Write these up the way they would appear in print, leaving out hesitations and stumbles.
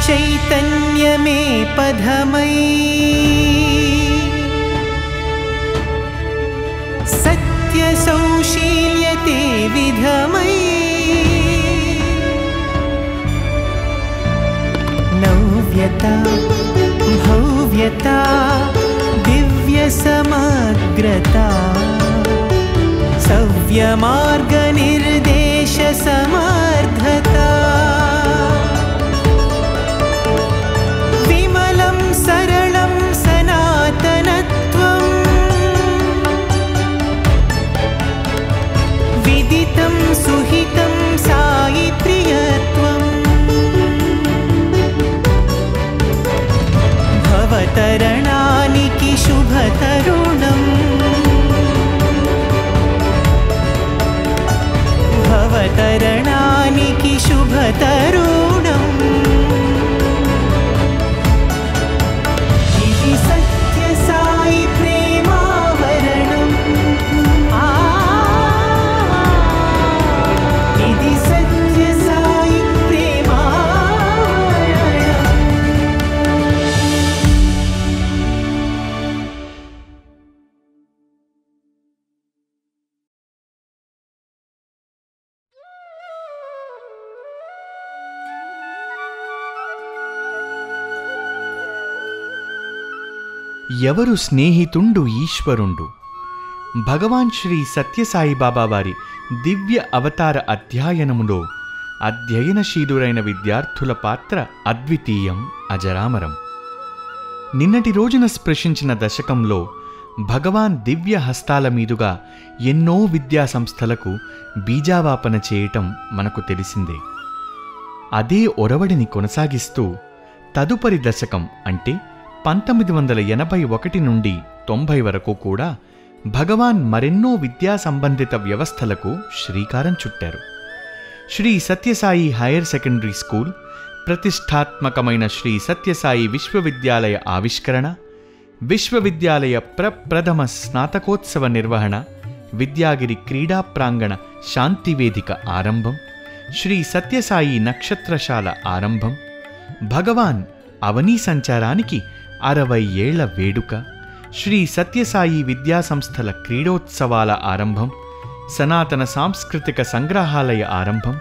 चैतन्यमे पधमयी सत्यसौशील्यते विधमयी नव्यता भव्यता दिव्यसमग्रता सव्यमार्गनिर्देशसमर्थता विमलं सरलं सनातनत्वं विदितं सुहितं साई प्रियत्वम् भवतरणानिकि शुभतरुणम् भवतरणानिकि शुभतरुणम् इति सत्यसाई प्रेमावरणम् इति सत्यसाई प्रेमावरणम्। ఎవరు స్నేహితుండు ఈశ్వరుండు. భగవాన్ శ్రీ సత్యసాయిబాబా వారి దివ్య అవతార అధ్యయనములో అధ్యయనశీలురైన విద్యార్థుల పాత్ర అద్వితీయం, అజరామరం. నిన్నటి రోజున స్పృశించిన దశకంలో భగవాన్ దివ్య హస్తాల మీదుగా ఎన్నో విద్యా సంస్థలకు బీజావాపన చేయటం మనకు తెలిసిందే. అదే ఒరవడిని కొనసాగిస్తూ తదుపరి దశకం అంటే 1981 నుండి 90 వరకు కూడా భగవాన్ మరెన్నో విద్యా సంబంధిత వ్యవస్థలకు శ్రీకారం చుట్టారు. Shri Sathya Sai higher secondary school, ప్రతిష్టాత్మకమైన శ్రీ సత్యసాయి విశ్వవిద్యాలయ ఆవిష్కరణ, విశ్వవిద్యాలయ ప్రప్రథమ స్నాతకోత్సవ నిర్వహణ, విద్యాగిరి క్రీడా ప్రాంగణ శాంతివేదిక ఆరంభం, శ్రీ సత్యసాయి నక్షత్రశాల ఆరంభం, భగవాన్ అవనీ సంచారానికి 60 ఏళ్ల వేడుక, శ్రీ సత్యసాయి విద్యాసంస్థల క్రీడోత్సవాల ఆరంభం, సనాతన సాంస్కృతిక సంగ్రహాలయ ఆరంభం,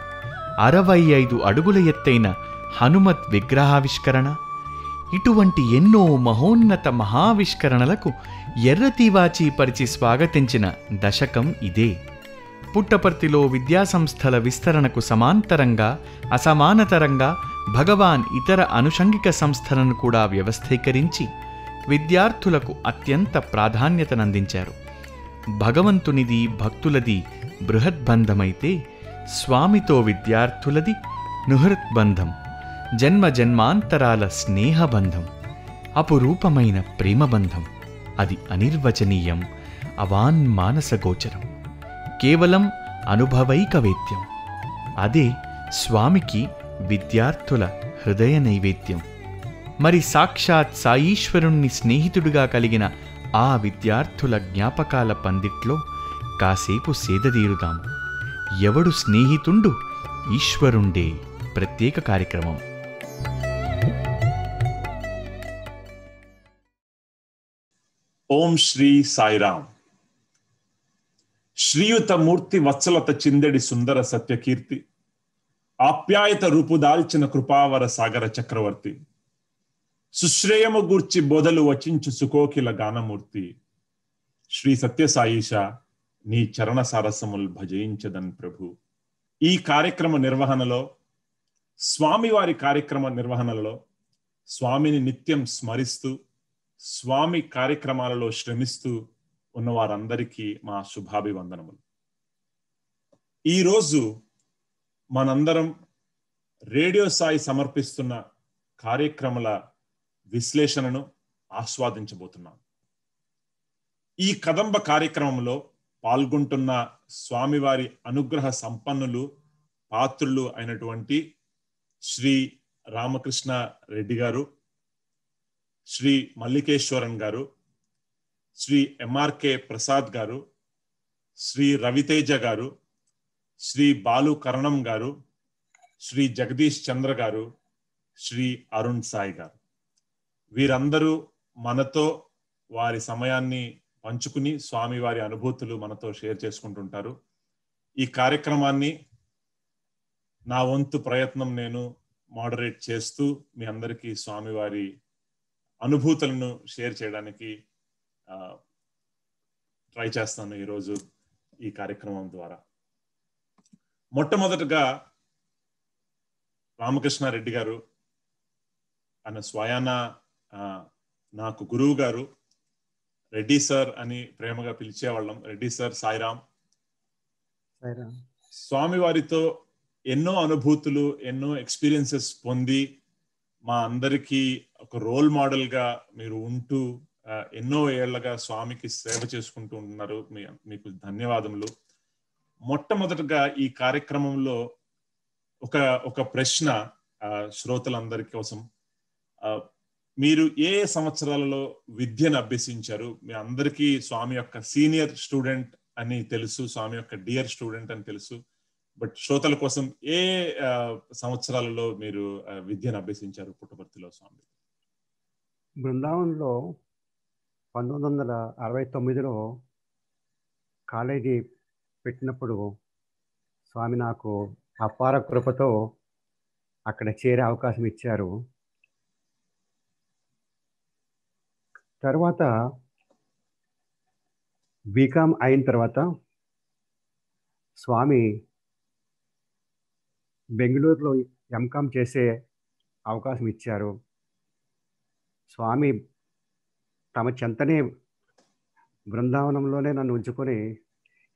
65 అడుగుల ఎత్తైన హనుమత్ విగ్రహావిష్కరణ, ఇటువంటి ఎన్నో మహోన్నత మహావిష్కరణలకు ఎర్రతీవాచి పరిచి స్వాగతించిన దశకం ఇదే. పుట్టపర్తిలో విద్యాసంస్థల విస్తరణకు సమాంతరంగా అసమానతరంగా భగవాన్ ఇతర అనుషంగిక సంస్థలను కూడా వ్యవస్థీకరించి విద్యార్థులకు అత్యంత ప్రాధాన్యతనందించారు. భగవంతునిది భక్తులది బృహద్బంధమైతే స్వామితో విద్యార్థులది నుహృత్బంధం, జన్మ జన్మాంతరాల స్నేహబంధం, అపురూపమైన ప్రేమబంధం. అది అనిర్వచనీయం, అవాన్మానసగోచరం, కేవలం అనుభవైకవేద్యం. అదే స్వామికి విద్యార్థుల హృదయ నైవేద్యం. మరి సాక్షాత్ సాయీశ్వరుణ్ణి స్నేహితుడిగా కలిగిన ఆ విద్యార్థుల జ్ఞాపకాల పందిట్లో కాసేపు సేదదీరుదాం. ఎవడు స్నేహితుండు ఈశ్వరుండే ప్రత్యేక కార్యక్రమం. ఓం శ్రీ సాయిరామ్. శ్రీయుత మూర్తి వత్సలత చిందడి సుందర సత్యకీర్తి, ఆప్యాయత రూపుదాల్చిన కృపావర సాగర చక్రవర్తి, సుశ్రేయము గూర్చి బోధలు వచించు సుకోకిల గానమూర్తి, శ్రీ సత్యసాయిష నీ చరణ సారసముల్ భజయించదన్ ప్రభు. ఈ కార్యక్రమ నిర్వహణలో, స్వామివారి కార్యక్రమ నిర్వహణలో స్వామిని నిత్యం స్మరిస్తూ స్వామి కార్యక్రమాలలో శ్రమిస్తూ ఉన్న వారందరికీ మా శుభాభివందనములు. ఈరోజు మనందరం రేడియో సాయి సమర్పిస్తున్న కార్యక్రమాల విశ్లేషణను ఆస్వాదించబోతున్నాం. ఈ కదంబ కార్యక్రమంలో పాల్గొంటున్న స్వామివారి అనుగ్రహ సంపన్నులు, పాత్రులు అయినటువంటి శ్రీ రామకృష్ణ రెడ్డి గారు, శ్రీ మల్లికేశ్వరన్ గారు, శ్రీ ఎంఆర్కే ప్రసాద్ గారు, శ్రీ రవితేజ గారు, శ్రీ బాలు కరణం గారు, శ్రీ జగదీష్ చంద్ర గారు, శ్రీ అరుణ్ సాయి గారు. వీరందరూ మనతో వారి సమయాన్ని పంచుకుని స్వామి వారి అనుభూతులు మనతో షేర్ చేసుకుంటుంటారు. ఈ కార్యక్రమాన్ని నా వంతు ప్రయత్నం నేను మోడరేట్ చేస్తూ మీ అందరికీ స్వామివారి అనుభూతులను షేర్ చేయడానికి ట్రై చేస్తాను ఈరోజు ఈ కార్యక్రమం ద్వారా. మొట్టమొదటగా రామకృష్ణారెడ్డి గారు అన్న స్వయాన నాకు గురువు గారు, రెడ్డి సార్ అని ప్రేమగా పిలిచేవాళ్ళం. రెడ్డి సార్, సాయిరామ్. స్వామివారితో ఎన్నో అనుభూతులు, ఎన్నో ఎక్స్పీరియన్సెస్ పొంది మా అందరికీ ఒక రోల్ మోడల్ గా మీరు ఉంటూ ఎన్నో ఏళ్లగా స్వామికి సేవ చేసుకుంటూ ఉన్నారు. మీకు ధన్యవాదములు. మొట్టమొదటగా ఈ కార్యక్రమంలో ఒక ప్రశ్న శ్రోతలందరి కోసం. మీరు ఏ సంవత్సరాలలో విద్యను అభ్యసించారు? మీ అందరికీ స్వామి యొక్క సీనియర్ స్టూడెంట్ అని తెలుసు, స్వామి యొక్క డియర్ స్టూడెంట్ అని తెలుసు. బట్ శ్రోతల కోసం ఏ సంవత్సరాలలో మీరు విద్యను అభ్యసించారు పుట్టపర్తిలో స్వామి? బృందావనంలో 1969లో కాలేజీ పెట్టినప్పుడు స్వామి నాకు అపార కృపతో అక్కడ చేరే అవకాశం ఇచ్చారు. తర్వాత బీకామ్ అయిన తర్వాత స్వామి బెంగళూరులో ఎంకామ్ చేసే అవకాశం ఇచ్చారు. స్వామి తమ చెంతనే బృందావనంలోనే నన్ను ఉంచుకొని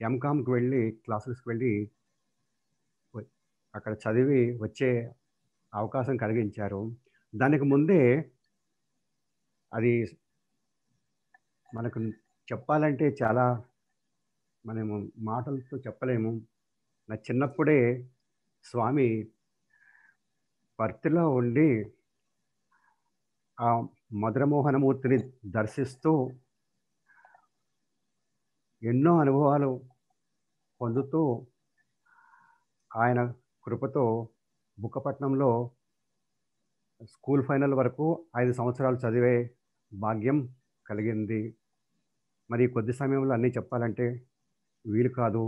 ఎంకామ్కి వెళ్ళి క్లాసెస్కి వెళ్ళి అక్కడ చదివి వచ్చే అవకాశం కలిగించారు. దానికి ముందే అది మనకు చెప్పాలంటే చాలా మనము మాటలతో చెప్పలేము. నా చిన్నప్పుడే స్వామి పర్తిలో ఉండి ఆ మధురమోహనమూర్తిని దర్శిస్తూ ఎన్నో అనుభవాలు పొందుతూ ఆయన కృపతో బుక్కపట్నంలో స్కూల్ ఫైనల్ వరకు 5 సంవత్సరాలు చదివే భాగ్యం కలిగింది. మరి కొద్ది సమయంలో అన్నీ చెప్పాలంటే వీలు కాదు.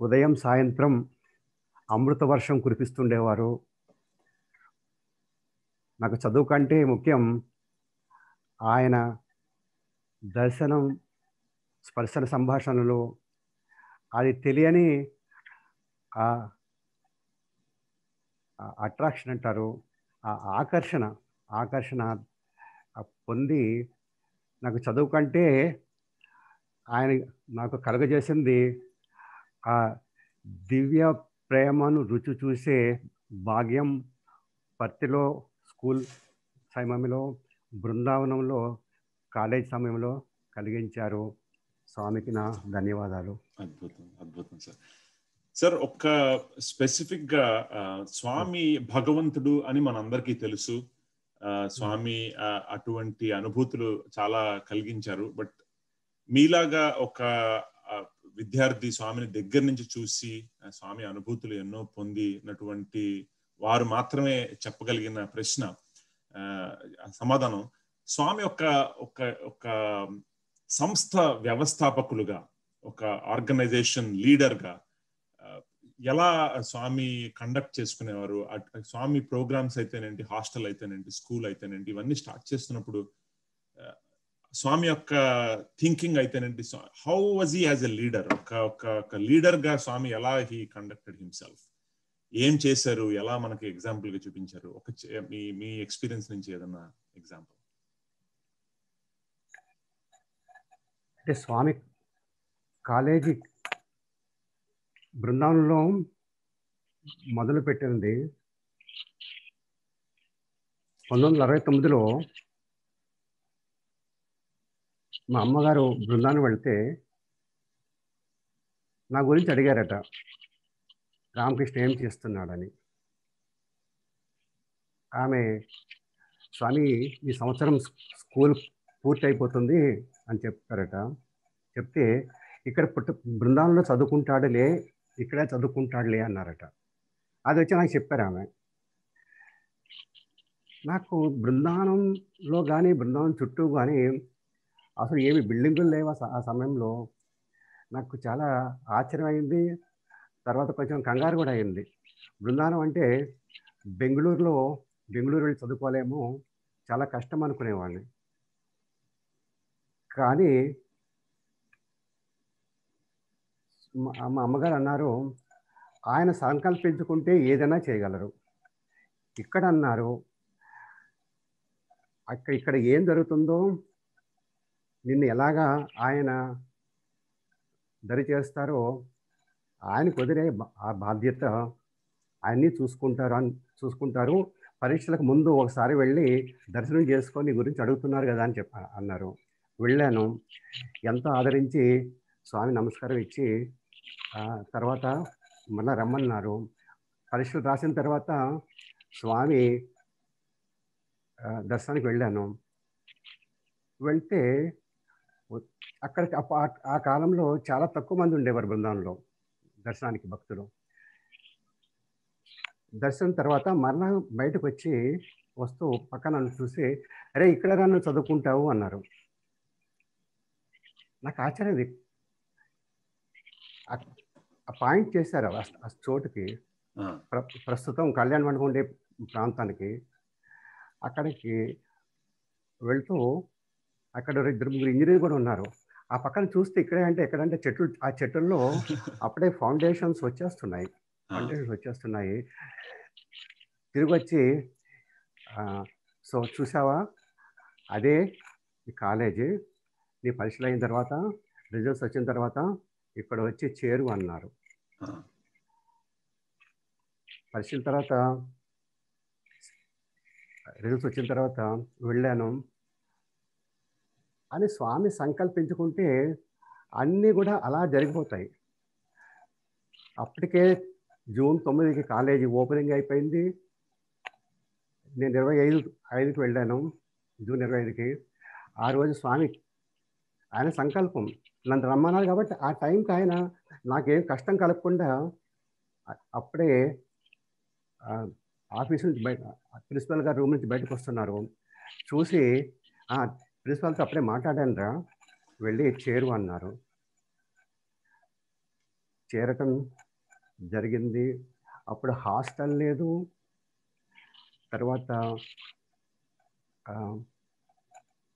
ఉదయం సాయంత్రం అమృత వర్షం కురిపిస్తుండేవారు. నాకు చదువు కంటే ముఖ్యం ఆయన దర్శనం, స్పర్శన సంభాషణలు, అది తెలియని అట్రాక్షన్ అంటారు, ఆ ఆకర్షణ పొంది నాకు చదువు కంటే ఆయన నాకు కలుగజేసింది ఆ దివ్య ప్రేమను రుచి చూసే భాగ్యం. పర్తిలో స్కూల్ సమయంలో, బృందావనంలో కాలేజ్ సమయంలో కలిగించారు. స్వామికి నా ధన్యవాదాలు. అద్భుతం, అద్భుతం సార్. సార్, ఒక స్పెసిఫిక్ గా స్వామి భగవంతుడు అని మనందరికీ తెలుసు. స్వామి అటువంటి అనుభూతులు చాలా కలిగించారు. బట్ మీలాగా ఒక విద్యార్థి స్వామిని దగ్గర నుంచి చూసి స్వామి అనుభూతులు ఎన్నో పొందినటువంటి వారు మాత్రమే చెప్పగలిగిన ప్రశ్న సమాధానం, స్వామి ఒక సంస్థ వ్యవస్థాపకులుగా, ఒక ఆర్గనైజేషన్ లీడర్గా ఎలా స్వామి కండక్ట్ చేసుకునేవారు? స్వామి ప్రోగ్రామ్స్ అయితేనేంటి, హాస్టల్ అయితేనేంటి, స్కూల్ అయితేనేంటి, ఇవన్నీ స్టార్ట్ చేస్తున్నప్పుడు స్వామి యొక్క థింకింగ్ అయితేనేంటి, how was he as a leader? ఒక లీడర్ గా స్వామి ఎలా హీ కండక్టెడ్ హిమ్సెల్ఫ్? ఏం చేశారు? ఎలా మనకి ఎగ్జాంపుల్ గా చూపించారు? మీ ఎక్స్పీరియన్స్ నుంచి ఏదన్నా ఎగ్జాంపుల్. అంటే స్వామి కాలేజీ బృందావనంలో మొదలు పెట్టింది 1969లో. మా అమ్మగారు బృందావనం వెళ్తే నా గురించి అడిగారట, రామకృష్ణ ఏం చేస్తున్నాడని. ఆమె, స్వామి ఈ సంవత్సరం స్కూల్ పూర్తి అయిపోతుంది అని చెప్పారట. చెప్తే ఇక్కడ బృందావనంలో చదువుకుంటాడులే, ఇక్కడే చదువుకుంటాడులే అన్నారట. అది వచ్చి నాకు చెప్పారు ఆమె. నాకు బృందావనంలో కానీ బృందావనం చుట్టూ కానీ అసలు ఏమి బిల్డింగులు లేవు ఆ సమయంలో. నాకు చాలా ఆశ్చర్యం అయింది. తర్వాత కొంచెం కంగారు కూడా అయింది. బృందావనం అంటే బెంగళూరు వెళ్ళి చదువుకోలేము, చాలా కష్టం అనుకునేవాడిని. కానీ మా అమ్మగారు అన్నారు, ఆయన సంకల్పించుకుంటే ఏదైనా చేయగలరు. ఇక్కడ అన్నారు, ఇక్కడ ఏం జరుగుతుందో నిన్ను ఎలాగా ఆయన దరి చేస్తారో ఆయన కుదిరే ఆ బాధ్యత ఆయన్ని చూసుకుంటారు. పరీక్షలకు ముందు ఒకసారి వెళ్ళి దర్శనం చేసుకొని నీ గురించి అడుగుతున్నారు కదా అని అన్నారు. వెళ్ళాను. ఎంతో ఆదరించి స్వామి నమస్కారం ఇచ్చి తర్వాత మళ్ళీ రమ్మన్నారు. పరీక్షలు రాసిన తర్వాత స్వామి దర్శనానికి వెళ్ళాను. వెళ్తే అక్కడికి ఆ కాలంలో చాలా తక్కువ మంది ఉండేవారు బృందావనంలో దర్శనానికి భక్తులు. దర్శనం తర్వాత మరలా బయటకు వస్తూ పక్కన నన్ను చూసి, అరే ఇక్కడ నన్ను చదువుకుంటావు అన్నారు. నాకు ఆశ్చర్యం. ఆ పాయింట్ చేశారు ఆ చోటుకి, ప్రస్తుతం కళ్యాణ మండపం ఉండే ప్రాంతానికి. అక్కడికి వెళ్తూ అక్కడ 2-3 ఇంజనీర్లు కూడా ఉన్నారు. ఆ పక్కన చూస్తే ఎక్కడంటే ఆ చెట్టుల్లో అప్పుడే ఫౌండేషన్స్ వచ్చేస్తున్నాయి. తిరిగి వచ్చి, సో చూసావా, అదే ఈ కాలేజీ, నీ పరీక్షలు అయిన తర్వాత రిజల్ట్స్ వచ్చిన తర్వాత ఇక్కడ వచ్చి చేరు అన్నారు. పరీక్షల తర్వాత రిజల్ట్స్ వచ్చిన తర్వాత వెళ్ళాను. అని స్వామి సంకల్పించుకుంటే అన్నీ కూడా అలా జరిగిపోతాయి. అప్పటికే జూన్ 9కి కాలేజీ ఓపెనింగ్ అయిపోయింది. నేను 25కి వెళ్ళాను, జూన్ 25కి. ఆ రోజు స్వామి ఆయన సంకల్పం నన్ను రమ్మన్నారు కాబట్టి ఆ టైంకి ఆయన నాకేం కష్టం కలగకుండా అప్పుడే ఆఫీస్ నుంచి ప్రిన్సిపల్ గారు రూమ్ నుంచి బయటకు వస్తున్నారు. చూసి ప్రిన్సిపల్తో అప్పుడే మాట్లాడాను రా, వెళ్ళి చేరు అన్నారు. చేరటం జరిగింది. అప్పుడు హాస్టల్ లేదు, తర్వాత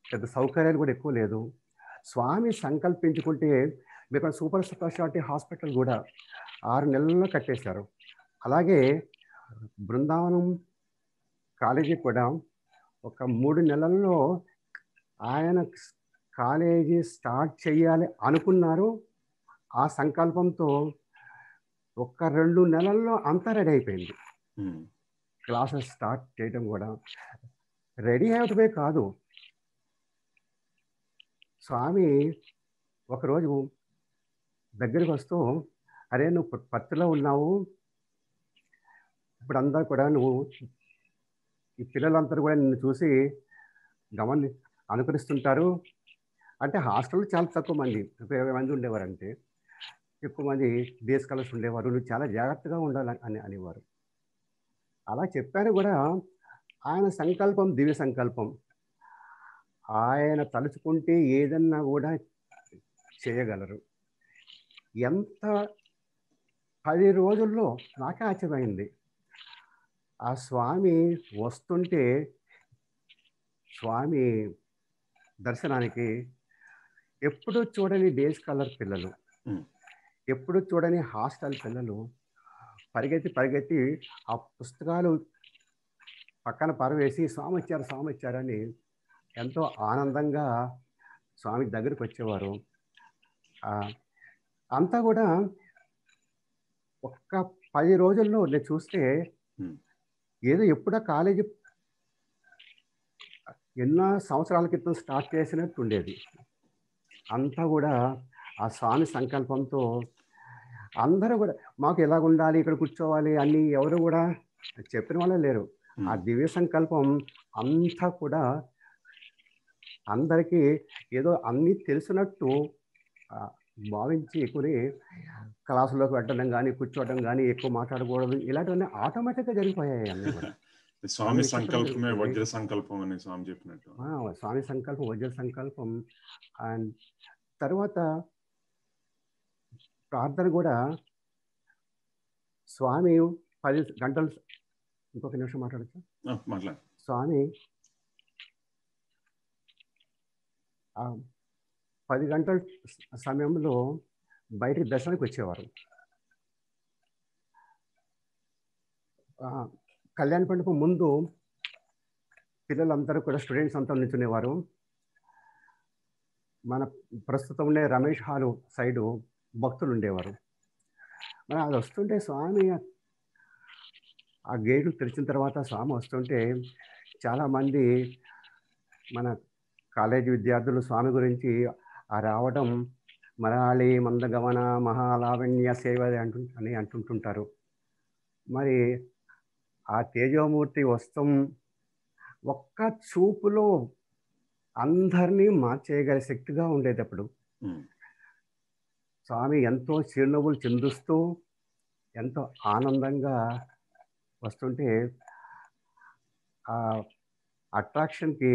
పెద్ద సౌకర్యాలు కూడా ఎక్కువ లేదు. స్వామి సంకల్పించుకుంటే మీకు సూపర్ స్పెషాలిటీ హాస్పిటల్ కూడా 6 నెలల్లో కట్టేశారు. అలాగే బృందావనం కాలేజీ కూడా ఒక 3 నెలల్లో ఆయన కాలేజీ స్టార్ట్ చేయాలి అనుకున్నారు. ఆ సంకల్పంతో ఒక 2 నెలల్లో అంతా రెడీ అయిపోయింది. క్లాసెస్ స్టార్ట్ చేయడం కూడా రెడీ అవ్వటమే కాదు, స్వామి ఒకరోజు దగ్గరికి వస్తూ, అరే నువ్వు పత్తిలో ఉన్నావు, ఇప్పుడు అందరూ కూడా ఈ పిల్లలందరూ కూడా నిన్ను చూసి అనుకరిస్తుంటారు. అంటే హాస్టల్లో చాలా తక్కువ మంది, 20 మంది ఉండేవారంటే, ఎక్కువ మంది డే స్కాలర్స్ ఉండేవారు. నువ్వు చాలా జాగ్రత్తగా ఉండాలి అనేవారు. అలా చెప్పాను కూడా. ఆయన సంకల్పం దివ్య సంకల్పం. ఆయన తలుచుకుంటే ఏదన్నా కూడా చేయగలరు. ఎంత 10 రోజుల్లో నాకే ఆశ్చర్యమైంది. ఆ స్వామి వస్తుంటే, స్వామి దర్శనానికి ఎప్పుడు చూడని డే స్కాలర్ పిల్లలు, ఎప్పుడు చూడని హాస్టల్ పిల్లలు పరిగెత్తి ఆ పుస్తకాలు పక్కన పరవేసి స్వామి వచ్చారని ఎంతో ఆనందంగా స్వామి దగ్గరికి వచ్చేవారు. అంతా కూడా ఒక్క 10 రోజుల్లో నేను చూస్తే ఏదో ఎప్పుడో కాలేజీ ఎన్నో సంవత్సరాల క్రితం స్టార్ట్ చేసినట్టు ఉండేది. అంతా కూడా ఆ స్వామి సంకల్పంతో అందరూ కూడా మాకు ఎలాగ ఉండాలి, ఇక్కడ కూర్చోవాలి అన్నీ ఎవరు కూడా చెప్పిన వాళ్ళే లేరు. ఆ దివ్య సంకల్పం అంతా కూడా అందరికీ ఏదో అన్నీ తెలిసినట్టు భావించి కొని క్లాసులోకి వెళ్ళడం కానీ, కూర్చోవడం కానీ, ఎక్కువ మాట్లాడకూడదు, ఇలాంటివన్నీ ఆటోమేటిక్గా జరిగిపోయాయి అన్నీ కూడా. స్వామి సంకల్పమే వజ్ర సంకల్పం అని స్వామి చెప్పినట్టు. స్వామి సంకల్పం వజ్ర సంకల్పం. అండ్ తర్వాత ప్రార్థన కూడా స్వామి 10 గంటలు, ఇంకొక నిమిషం మాట్లాడచ్చు స్వామి 10 గంటల సమయంలో బయటికి దర్శనానికి వచ్చేవారు. కళ్యాణ పండుగ ముందు పిల్లలందరూ కూడా స్టూడెంట్స్ అంతా నిల్చునేవారు. మన ప్రస్తుతం ఉండే రమేష్ హాలు సైడు భక్తులు ఉండేవారు. మరి అది వస్తుంటే స్వామి ఆ గేట్లు తెరిచిన తర్వాత స్వామి వస్తుంటే చాలామంది మన కాలేజీ విద్యార్థులు స్వామి గురించి రావడం మరాళి మందగమన మహాలావణ్య సేవ అని అంటుంటారు. మరి ఆ తేజోమూర్తి వస్తం ఒక్క చూపులో అందరినీ మార్చేయగల శక్తిగా ఉండేటప్పుడు స్వామి ఎంతో చిరునవ్వులు చిందుస్తూ ఎంతో ఆనందంగా వస్తుంటే ఆ అట్రాక్షన్కి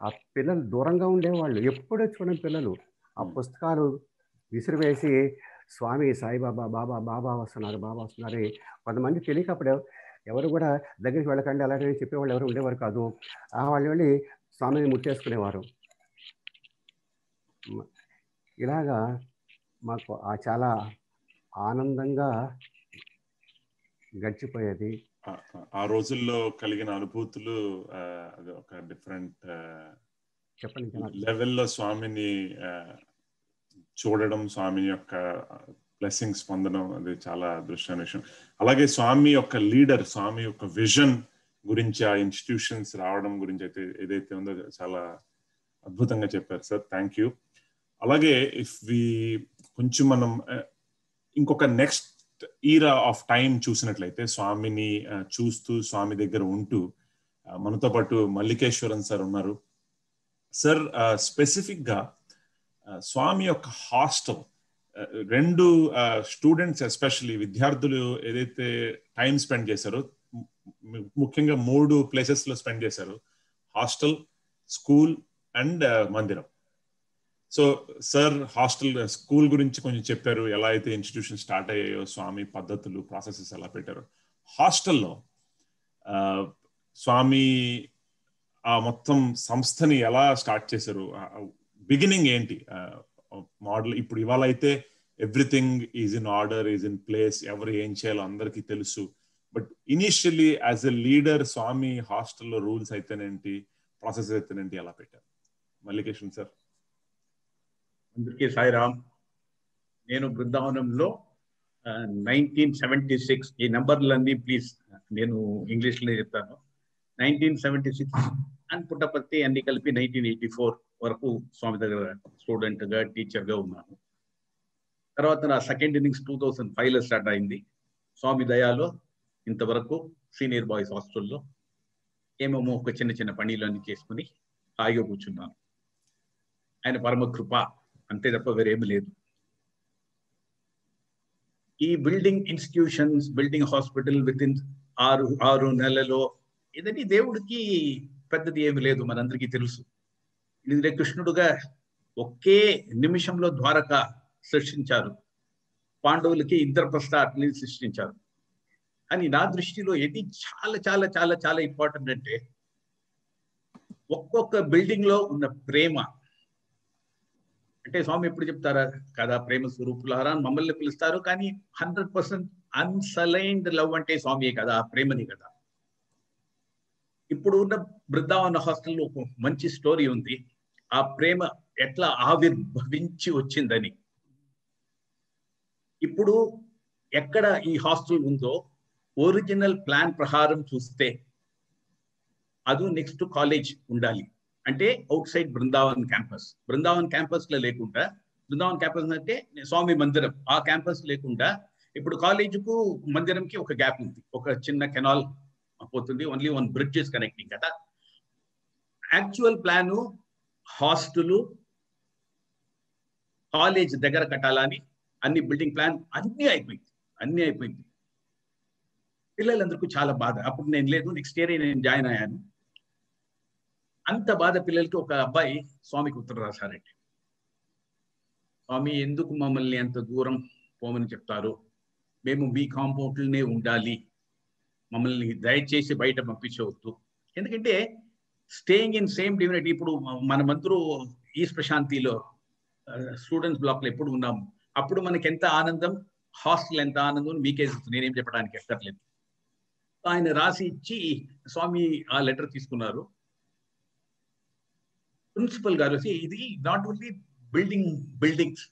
ఆ పిల్లలు దూరంగా ఉండేవాళ్ళు. ఎప్పుడూ చూడని పిల్లలు ఆ పుస్తకాలు విసిరివేసి స్వామి సాయిబాబా బాబా బాబా వస్తున్నారు బాబా వస్తున్నారు. కొంతమంది తెలియక అప్పుడు ఎవరు కూడా దగ్గరికి వెళ్ళకండి అలాంటివి చెప్పేవాళ్ళు ఎవరు ఉండేవారు కాదు. వాళ్ళు వెళ్ళి స్వామిని ముట్టేసుకునేవారు. ఇలాగా మాకు చాలా ఆనందంగా గడిచిపోయేది. ఆ రోజుల్లో కలిగిన అనుభూతులు అది ఒక డిఫరెంట్ లెవెల్లో స్వామిని చూడడం, స్వామి యొక్క బ్లెస్సింగ్స్ పొందడం అది చాలా అదృష్టమైన విషయం. అలాగే స్వామి యొక్క లీడర్, స్వామి యొక్క విజన్ గురించి ఆ ఇన్స్టిట్యూషన్స్ రావడం గురించి అయితే ఏదైతే ఉందో చాలా అద్భుతంగా చెప్పారు సార్. Thank you. అలాగే కొంచెం మనం ఇంకొక నెక్స్ట్ ఈరా ఆఫ్ టైం చూసినట్లయితే స్వామిని చూస్తూ స్వామి దగ్గర ఉంటూ మనతో పాటు మల్లికేశ్వరన్ సార్ ఉన్నారు. సార్ స్పెసిఫిక్ గా స్వామి యొక్క హాస్టల్ 2 స్టూడెంట్స్ ఎస్పెషల్లీ విద్యార్థులు ఏదైతే టైం స్పెండ్ చేశారో ముఖ్యంగా 3 ప్లేసెస్ లో స్పెండ్ చేశారు, హాస్టల్, స్కూల్ అండ్ మందిరం. సో సార్ హాస్టల్ స్కూల్ గురించి కొంచెం చెప్పారు, ఎలా అయితే ఇన్స్టిట్యూషన్ స్టార్ట్ అయ్యాయో స్వామి పద్ధతులు ప్రాసెసెస్ ఎలా పెట్టారు. హాస్టల్లో స్వామి ఆ మొత్తం సంస్థని ఎలా స్టార్ట్ చేశారు, బిగినింగ్ ఏంటి మోడల్? ఇప్పుడు ఇవాళ అయితే everything is in order, is in place, ఎవరు ఏం చేయాలో అందరికీ తెలుసు. But initially as a leader Swami హాస్టల్లో రూల్స్ అయితేనేంటి, ప్రాసెస్ అయితేనేంటి ఎలా పెట్టారు? మల్లికేశ్వరన్ సార్. అందరికీ సాయిరామ్. నేను బృందావనంలో 1976, ఈ నంబర్లన్నీ ప్లీజ్ నేను ఇంగ్లీష్లో చెప్తాను. 1976 అండ్ పుట్టపర్తి అన్ని కలిపి 1984 వరకు స్వామి దగ్గర స్టూడెంట్గా టీచర్గా ఉన్నాను. తర్వాత నా సెకండ్ ఇన్నింగ్స్ 2005లో స్టార్ట్ అయింది. స్వామి దయాలో ఇంతవరకు సీనియర్ బాయ్స్ హాస్టల్లో ఏమేమో ఒక చిన్న చిన్న పనులన్నీ చేసుకుని హాయిగా కూర్చున్నాను. ఆయన పరమ కృప అంతే తప్ప వేరేమి లేదు. ఈ building institutions, building hospital with in 6 నెలలో ఇదని దేవుడికి పెద్దది ఏమి లేదు, మనందరికీ తెలుసు. ఇది కృష్ణుడుగా ఒకే నిమిషంలో ద్వారక సృష్టించారు, పాండవులకి ఇంద్రప్రస్థాన్ని సృష్టించారు. అని నా దృష్టిలో ఇది చాలా చాలా చాలా చాలా ఇంపార్టెంట్. అంటే ఒక్కొక్క బిల్డింగ్ లో ఉన్న ప్రేమ, అంటే స్వామి ఎప్పుడు చెప్తారా కదా, ప్రేమ స్వరూపులారా మమ్మల్ని పిలుస్తారు, కానీ 100% అన్సలైన్డ్ లవ్ అంటే స్వామియే కదా, ఆ ప్రేమని కదా. ఇప్పుడు ఉన్న బృందావన హాస్టల్లో ఒక మంచి స్టోరీ ఉంది, ఆ ప్రేమ ఎట్లా ఆవిర్భవించి వచ్చిందని. ఇప్పుడు ఎక్కడ ఈ హాస్టల్ ఉందో ఒరిజినల్ ప్లాన్ ప్రకారం చూస్తే అది నెక్స్ట్ కాలేజ్ ఉండాలి. అంటే out side Brindavan campus, Brindavan campus లో లేకుండా, బృందావన్ క్యాంపస్ అంటే స్వామి మందిరం, ఆ క్యాంపస్ లేకుండా ఇప్పుడు కాలేజీకు మందిరంకి ఒక గ్యాప్ ఉంది, ఒక చిన్న కెనాల్ పోతుంది, ఓన్లీ 1 బ్రిడ్జ్ కనెక్టింగ్ కదా. యాక్చువల్ ప్లాను హాస్టల్ కాలేజ్ దగ్గర కట్టాలని అన్ని బిల్డింగ్ ప్లాన్ అన్నీ అయిపోయింది. పిల్లలందరికీ చాలా బాధ. అప్పుడు నేను లేదు, నెక్స్ట్ ఇయర్ నేను జాయిన్ అయ్యాను. అంత బాధ పిల్లలకి ఒక అబ్బాయి స్వామికి ఉత్తరం రాశారండి. స్వామి, ఎందుకు మమ్మల్ని అంత దూరం పోమని చెప్తారు? మేము మీ కాంపౌండ్లోనే ఉండాలి, మమ్మల్ని దయచేసి బయట పంపించవద్దు. ఎందుకంటే స్టేయింగ్ ఇన్ సేమ్ డివినిటీ. ఇప్పుడు మనమందరూ ఈస్ట్ ప్రశాంతిలో స్టూడెంట్స్ బ్లాక్లో ఎప్పుడు ఉన్నాము. అప్పుడు మనకి ఎంత ఆనందం, హాస్టల్ ఎంత ఆనందం మీకే నేనేం చెప్పడానికి ఎక్కర్లేదు. ఆయన రాసి ఇచ్చి స్వామి ఆ లెటర్ తీసుకున్నారు. ప్రిన్సిపల్ గారు ఇది నాట్ ఓన్లీ బిల్డింగ్స్,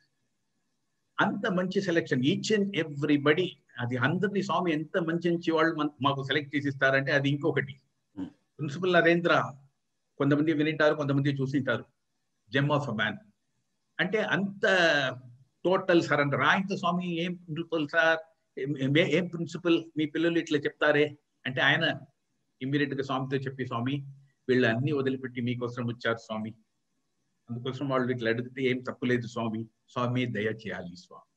అంత మంచి సెలెక్షన్, ఈచ్ అండ్ ఎవ్రీబడి. అది అందరినీ స్వామి ఎంత మంచి వాళ్ళు మాకు సెలెక్ట్ చేసి ఇస్తారంటే అది ఇంకొకటి. ప్రిన్సిపల్ నరేంద్ర కొంతమంది వినింటారు, కొంతమంది చూసింటారు. జెమ్ ఆఫ్ అ మ్యాన్ అంటే అంత టోటల్ సరెండర్. ఆయనతో స్వామి ఏం ప్రిన్సిపల్ సార్, ఏం ప్రిన్సిపల్, మీ పిల్లలు ఇట్లా చెప్తారే అంటే ఆయన ఇమ్మీడియట్ గా స్వామితో చెప్పి, స్వామి వీళ్ళు అన్ని వదిలిపెట్టి మీకోసం వచ్చారు స్వామి, అందుకోసం వాళ్ళు ఇట్లా అడిగితే ఏం తప్పులేదు స్వామి, స్వామి దయ చేయాలి స్వామి.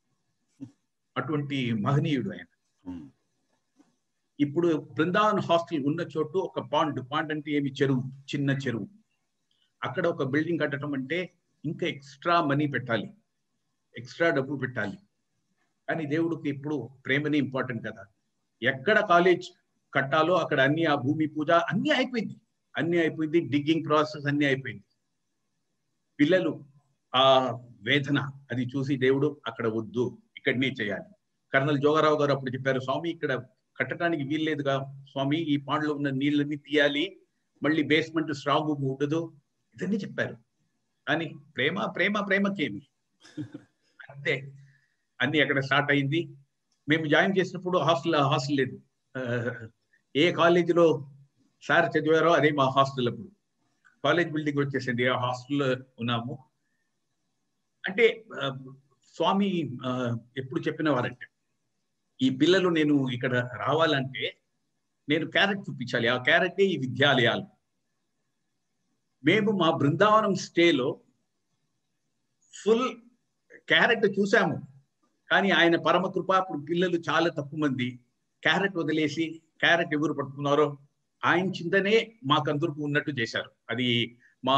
అటువంటి మహనీయుడు ఆయన. ఇప్పుడు బృందావన్ హాస్టల్ ఉన్న చోటు ఒక పాండ్ అంటే ఏమి, చెరువు, చిన్న చెరువు. అక్కడ ఒక బిల్డింగ్ కట్టడం అంటే ఇంకా ఎక్స్ట్రా మనీ పెట్టాలి, ఎక్స్ట్రా డబ్బు పెట్టాలి. కానీ దేవుడికి ఇప్పుడు ప్రేమని ఇంపార్టెంట్ కదా. ఎక్కడ కాలేజ్ కట్టాలో అక్కడ అన్ని, ఆ భూమి పూజ అన్ని అయిపోయింది, డిగ్గింగ్ ప్రాసెస్ అన్ని అయిపోయింది. పిల్లలు ఆ వేదన అది చూసి దేవుడు అక్కడ వద్దు, ఇక్కడనే చేయాలి. కర్నల్ జోగారావు గారు అప్పుడు చెప్పారు, స్వామి ఇక్కడ కట్టడానికి వీల్లేదుగా స్వామి, ఈ పాండ్లో ఉన్న నీళ్ళని తీయాలి, మళ్ళీ బేస్మెంట్ స్ట్రాంగ్ ఉండదు, ఇదన్నీ చెప్పారు. కానీ ప్రేమకేమి అంతే. అన్ని అక్కడ స్టార్ట్ అయింది. మేము జాయిన్ చేసినప్పుడు హాస్టల్ లేదు. ఏ కాలేజీలో సార్ చదివారో అదే మా హాస్టల్. అప్పుడు కాలేజ్ బిల్డింగ్ వచ్చేసింది, ఆ హాస్టల్లో ఉన్నాము. అంటే స్వామి ఎప్పుడు చెప్పిన వారంటే, ఈ పిల్లలు నేను ఇక్కడ రావాలంటే నేను క్యారెట్ చూపించాలి, ఆ క్యారెటే ఈ విద్యాలయాలు. మేము మా బృందావనం స్టేలో ఫుల్ క్యారెట్ చూసాము. కానీ ఆయన పరమ కృప, అప్పుడు పిల్లలు చాలా తక్కువ మంది క్యారెట్ వదిలేసి క్యారెట్ ఎవరు పట్టుకున్నారో ఆయన చింతనే మాకందరికి ఉన్నట్టు చేశారు. అది మా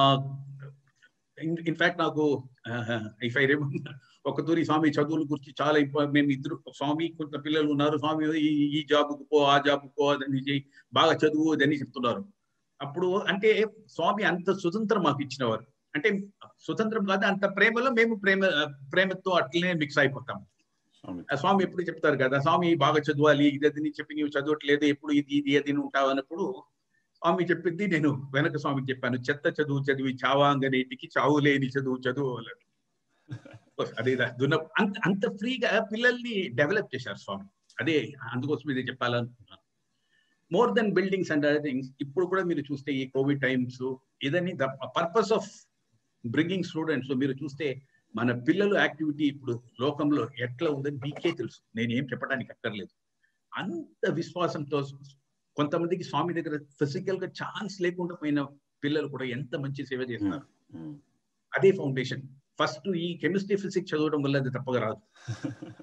ఇన్ఫాక్ట్ నాకు ఇఫ్ ఐ రిమెంబర్ ఒక తూరి స్వామి చదువుల గురించి చాలా మేము ఇద్దరు, స్వామి కొంత పిల్లలు ఉన్నారు, స్వామి ఈ జాబుకు పో, ఆ జాబుకు పో, దాన్ని బాగా చదువు అని చెప్తున్నారు. అప్పుడు అంటే స్వామి అంత స్వతంత్రం మాకు ఇచ్చినవారు. అంటే స్వతంత్రం కాదు, అంత ప్రేమలో మేము ప్రేమతో అట్లనే మిక్స్ అయిపోతాం. స్వామి ఎప్పుడు చెప్తారు కదా, స్వామి బాగా చదవాలి, ఇది చెప్పి నీవు చదవట్లేదు, ఎప్పుడు ఇది అది ఉంటావు అన్నప్పుడు స్వామి చెప్పింది నేను వెనక స్వామికి చెప్పాను, చెత్త చదువు చదివి చావాంగనేటికి చావు లేని చదువు అదే అంత ఫ్రీగా పిల్లల్ని డెవలప్ చేశారు స్వామి. అదే అందుకోసం ఇది చెప్పాలనుకుంటున్నాను. More than buildings and other things, ఇప్పుడు కూడా మీరు చూస్తే ఈ కోవిడ్ టైమ్స్ ఇదని the purpose of bringing students మీరు చూస్తే మన పిల్లలు యాక్టివిటీ ఇప్పుడు లోకంలో ఎట్లా ఉందని మీకే తెలుసు, నేనేం చెప్పడానికి అక్కర్లేదు. అంత విశ్వాసంతో కొంతమందికి స్వామి దగ్గర ఫిజికల్ గా ఛాన్స్ లేకుండా పోయిన పిల్లలు కూడా ఎంత మంచి సేవ చేస్తున్నారు. అదే ఫౌండేషన్. ఫస్ట్ ఈ కెమిస్ట్రీ ఫిజిక్స్ చదవడం వల్ల అది తప్పగా రాదు.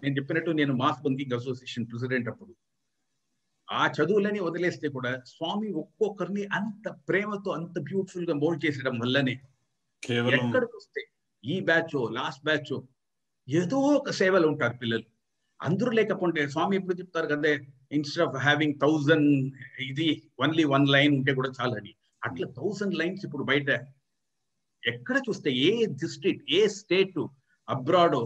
నేను చెప్పినట్టు నేను మాస్ బంకింగ్ అసోసియేషన్ ప్రెసిడెంట్ అప్పుడు. ఆ చదువులని వదిలేస్తే కూడా స్వామి ఒక్కొక్కరిని అంత ప్రేమతో అంత బ్యూటిఫుల్ గా మోల్డ్ చేసడం వల్లనే ఎక్కడికి వస్తే ఈ బ్యాచ్ లాస్ట్ బ్యాచ్ ఏదో ఒక సేవలు ఉంటారు పిల్లలు. అందరూ లేకపోతే స్వామి ఎప్పుడు చెప్తారు కదా, ఇన్స్టెడ్ ఆఫ్ హ్యావింగ్ 1000 ఇది ఓన్లీ 1 లైన్ ఉంటే కూడా చాలా అని, అట్లా 1000 లైన్స్ ఇప్పుడు బయట ఎక్కడ చూస్తే ఏ డిస్ట్రిక్ట్ ఏ స్టేట్ అబ్రాడ్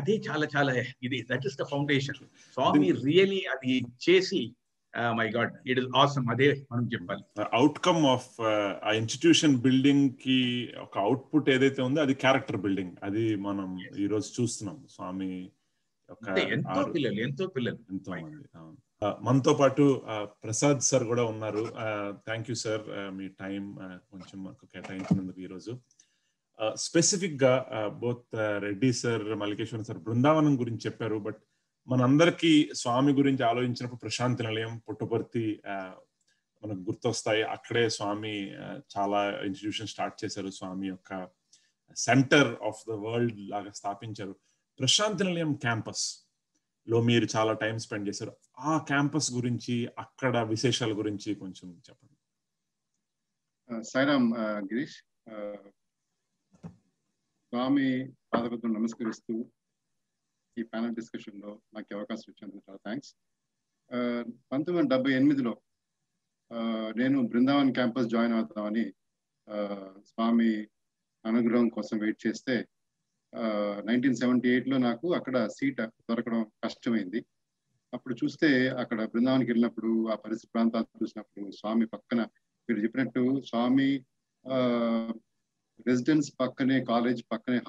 అదే చాలా చాలా ఇది. That is the foundation. Swami really అది చేసి my god it is awesome. అదే మనం చెప్పాలి. అవుట్కమ్ ఆఫ్ ఆ ఇన్స్టిట్యూషన్ బిల్డింగ్ కి ఒక అవుట్పుట్ ఏదైతే ఉందో అది క్యారెక్టర్ బిల్డింగ్. అది మనం ఈ రోజు చూస్తున్నాం. స్వామి ఎంతో పిల్లలు ఎంతో మంది. మనతో పాటు ప్రసాద్ సార్ కూడా ఉన్నారు. థ్యాంక్ యూ సార్, మీ టైం కొంచెం కేటాయించినందుకు. ఈరోజు స్పెసిఫిక్ గా both Reddy sir, Mallikeswaram sir Brindavanam గురించి చెప్పారు. బట్ మనందరికీ స్వామి గురించి ఆలోచించినప్పుడు ప్రశాంతి నిలయం, పుట్టపర్తి మనకు గుర్తొస్తాయి. అక్కడే స్వామి చాలా ఇన్స్టిట్యూషన్ స్టార్ట్ చేశారు. స్వామి యొక్క సెంటర్ ఆఫ్ ద వరల్డ్ లాగా స్థాపించారు. ప్రశాంతి నిలయం క్యాంపస్ లో మీరు చాలా టైం స్పెండ్ చేశారు. ఆ క్యాంపస్ గురించి, అక్కడ విశేషాల గురించి కొంచెం చెప్పండి. సాయిరామ్ గిరీష్, స్వామి పాదపద్మం నమస్కరిస్తూ ఈ ప్యానల్ డిస్కషన్ లో నాకు అవకాశం ఇచ్చినందుకు చాలా థ్యాంక్స్. 1978లో నేను బృందావన్ క్యాంపస్ జాయిన్ అవుతామని స్వామి అనుగ్రహం కోసం వెయిట్ చేస్తే 1978లో నాకు అక్కడ సీట్ దొరకడం కష్టమైంది. అప్పుడు చూస్తే అక్కడ బృందావన్కి వెళ్ళినప్పుడు ఆ పరిసర ప్రాంతాలు చూసినప్పుడు స్వామి పక్కన మీరు చెప్పినట్టు స్వామి రెసిడెన్స్ పక్కనే కాలేజ్ పక్కనే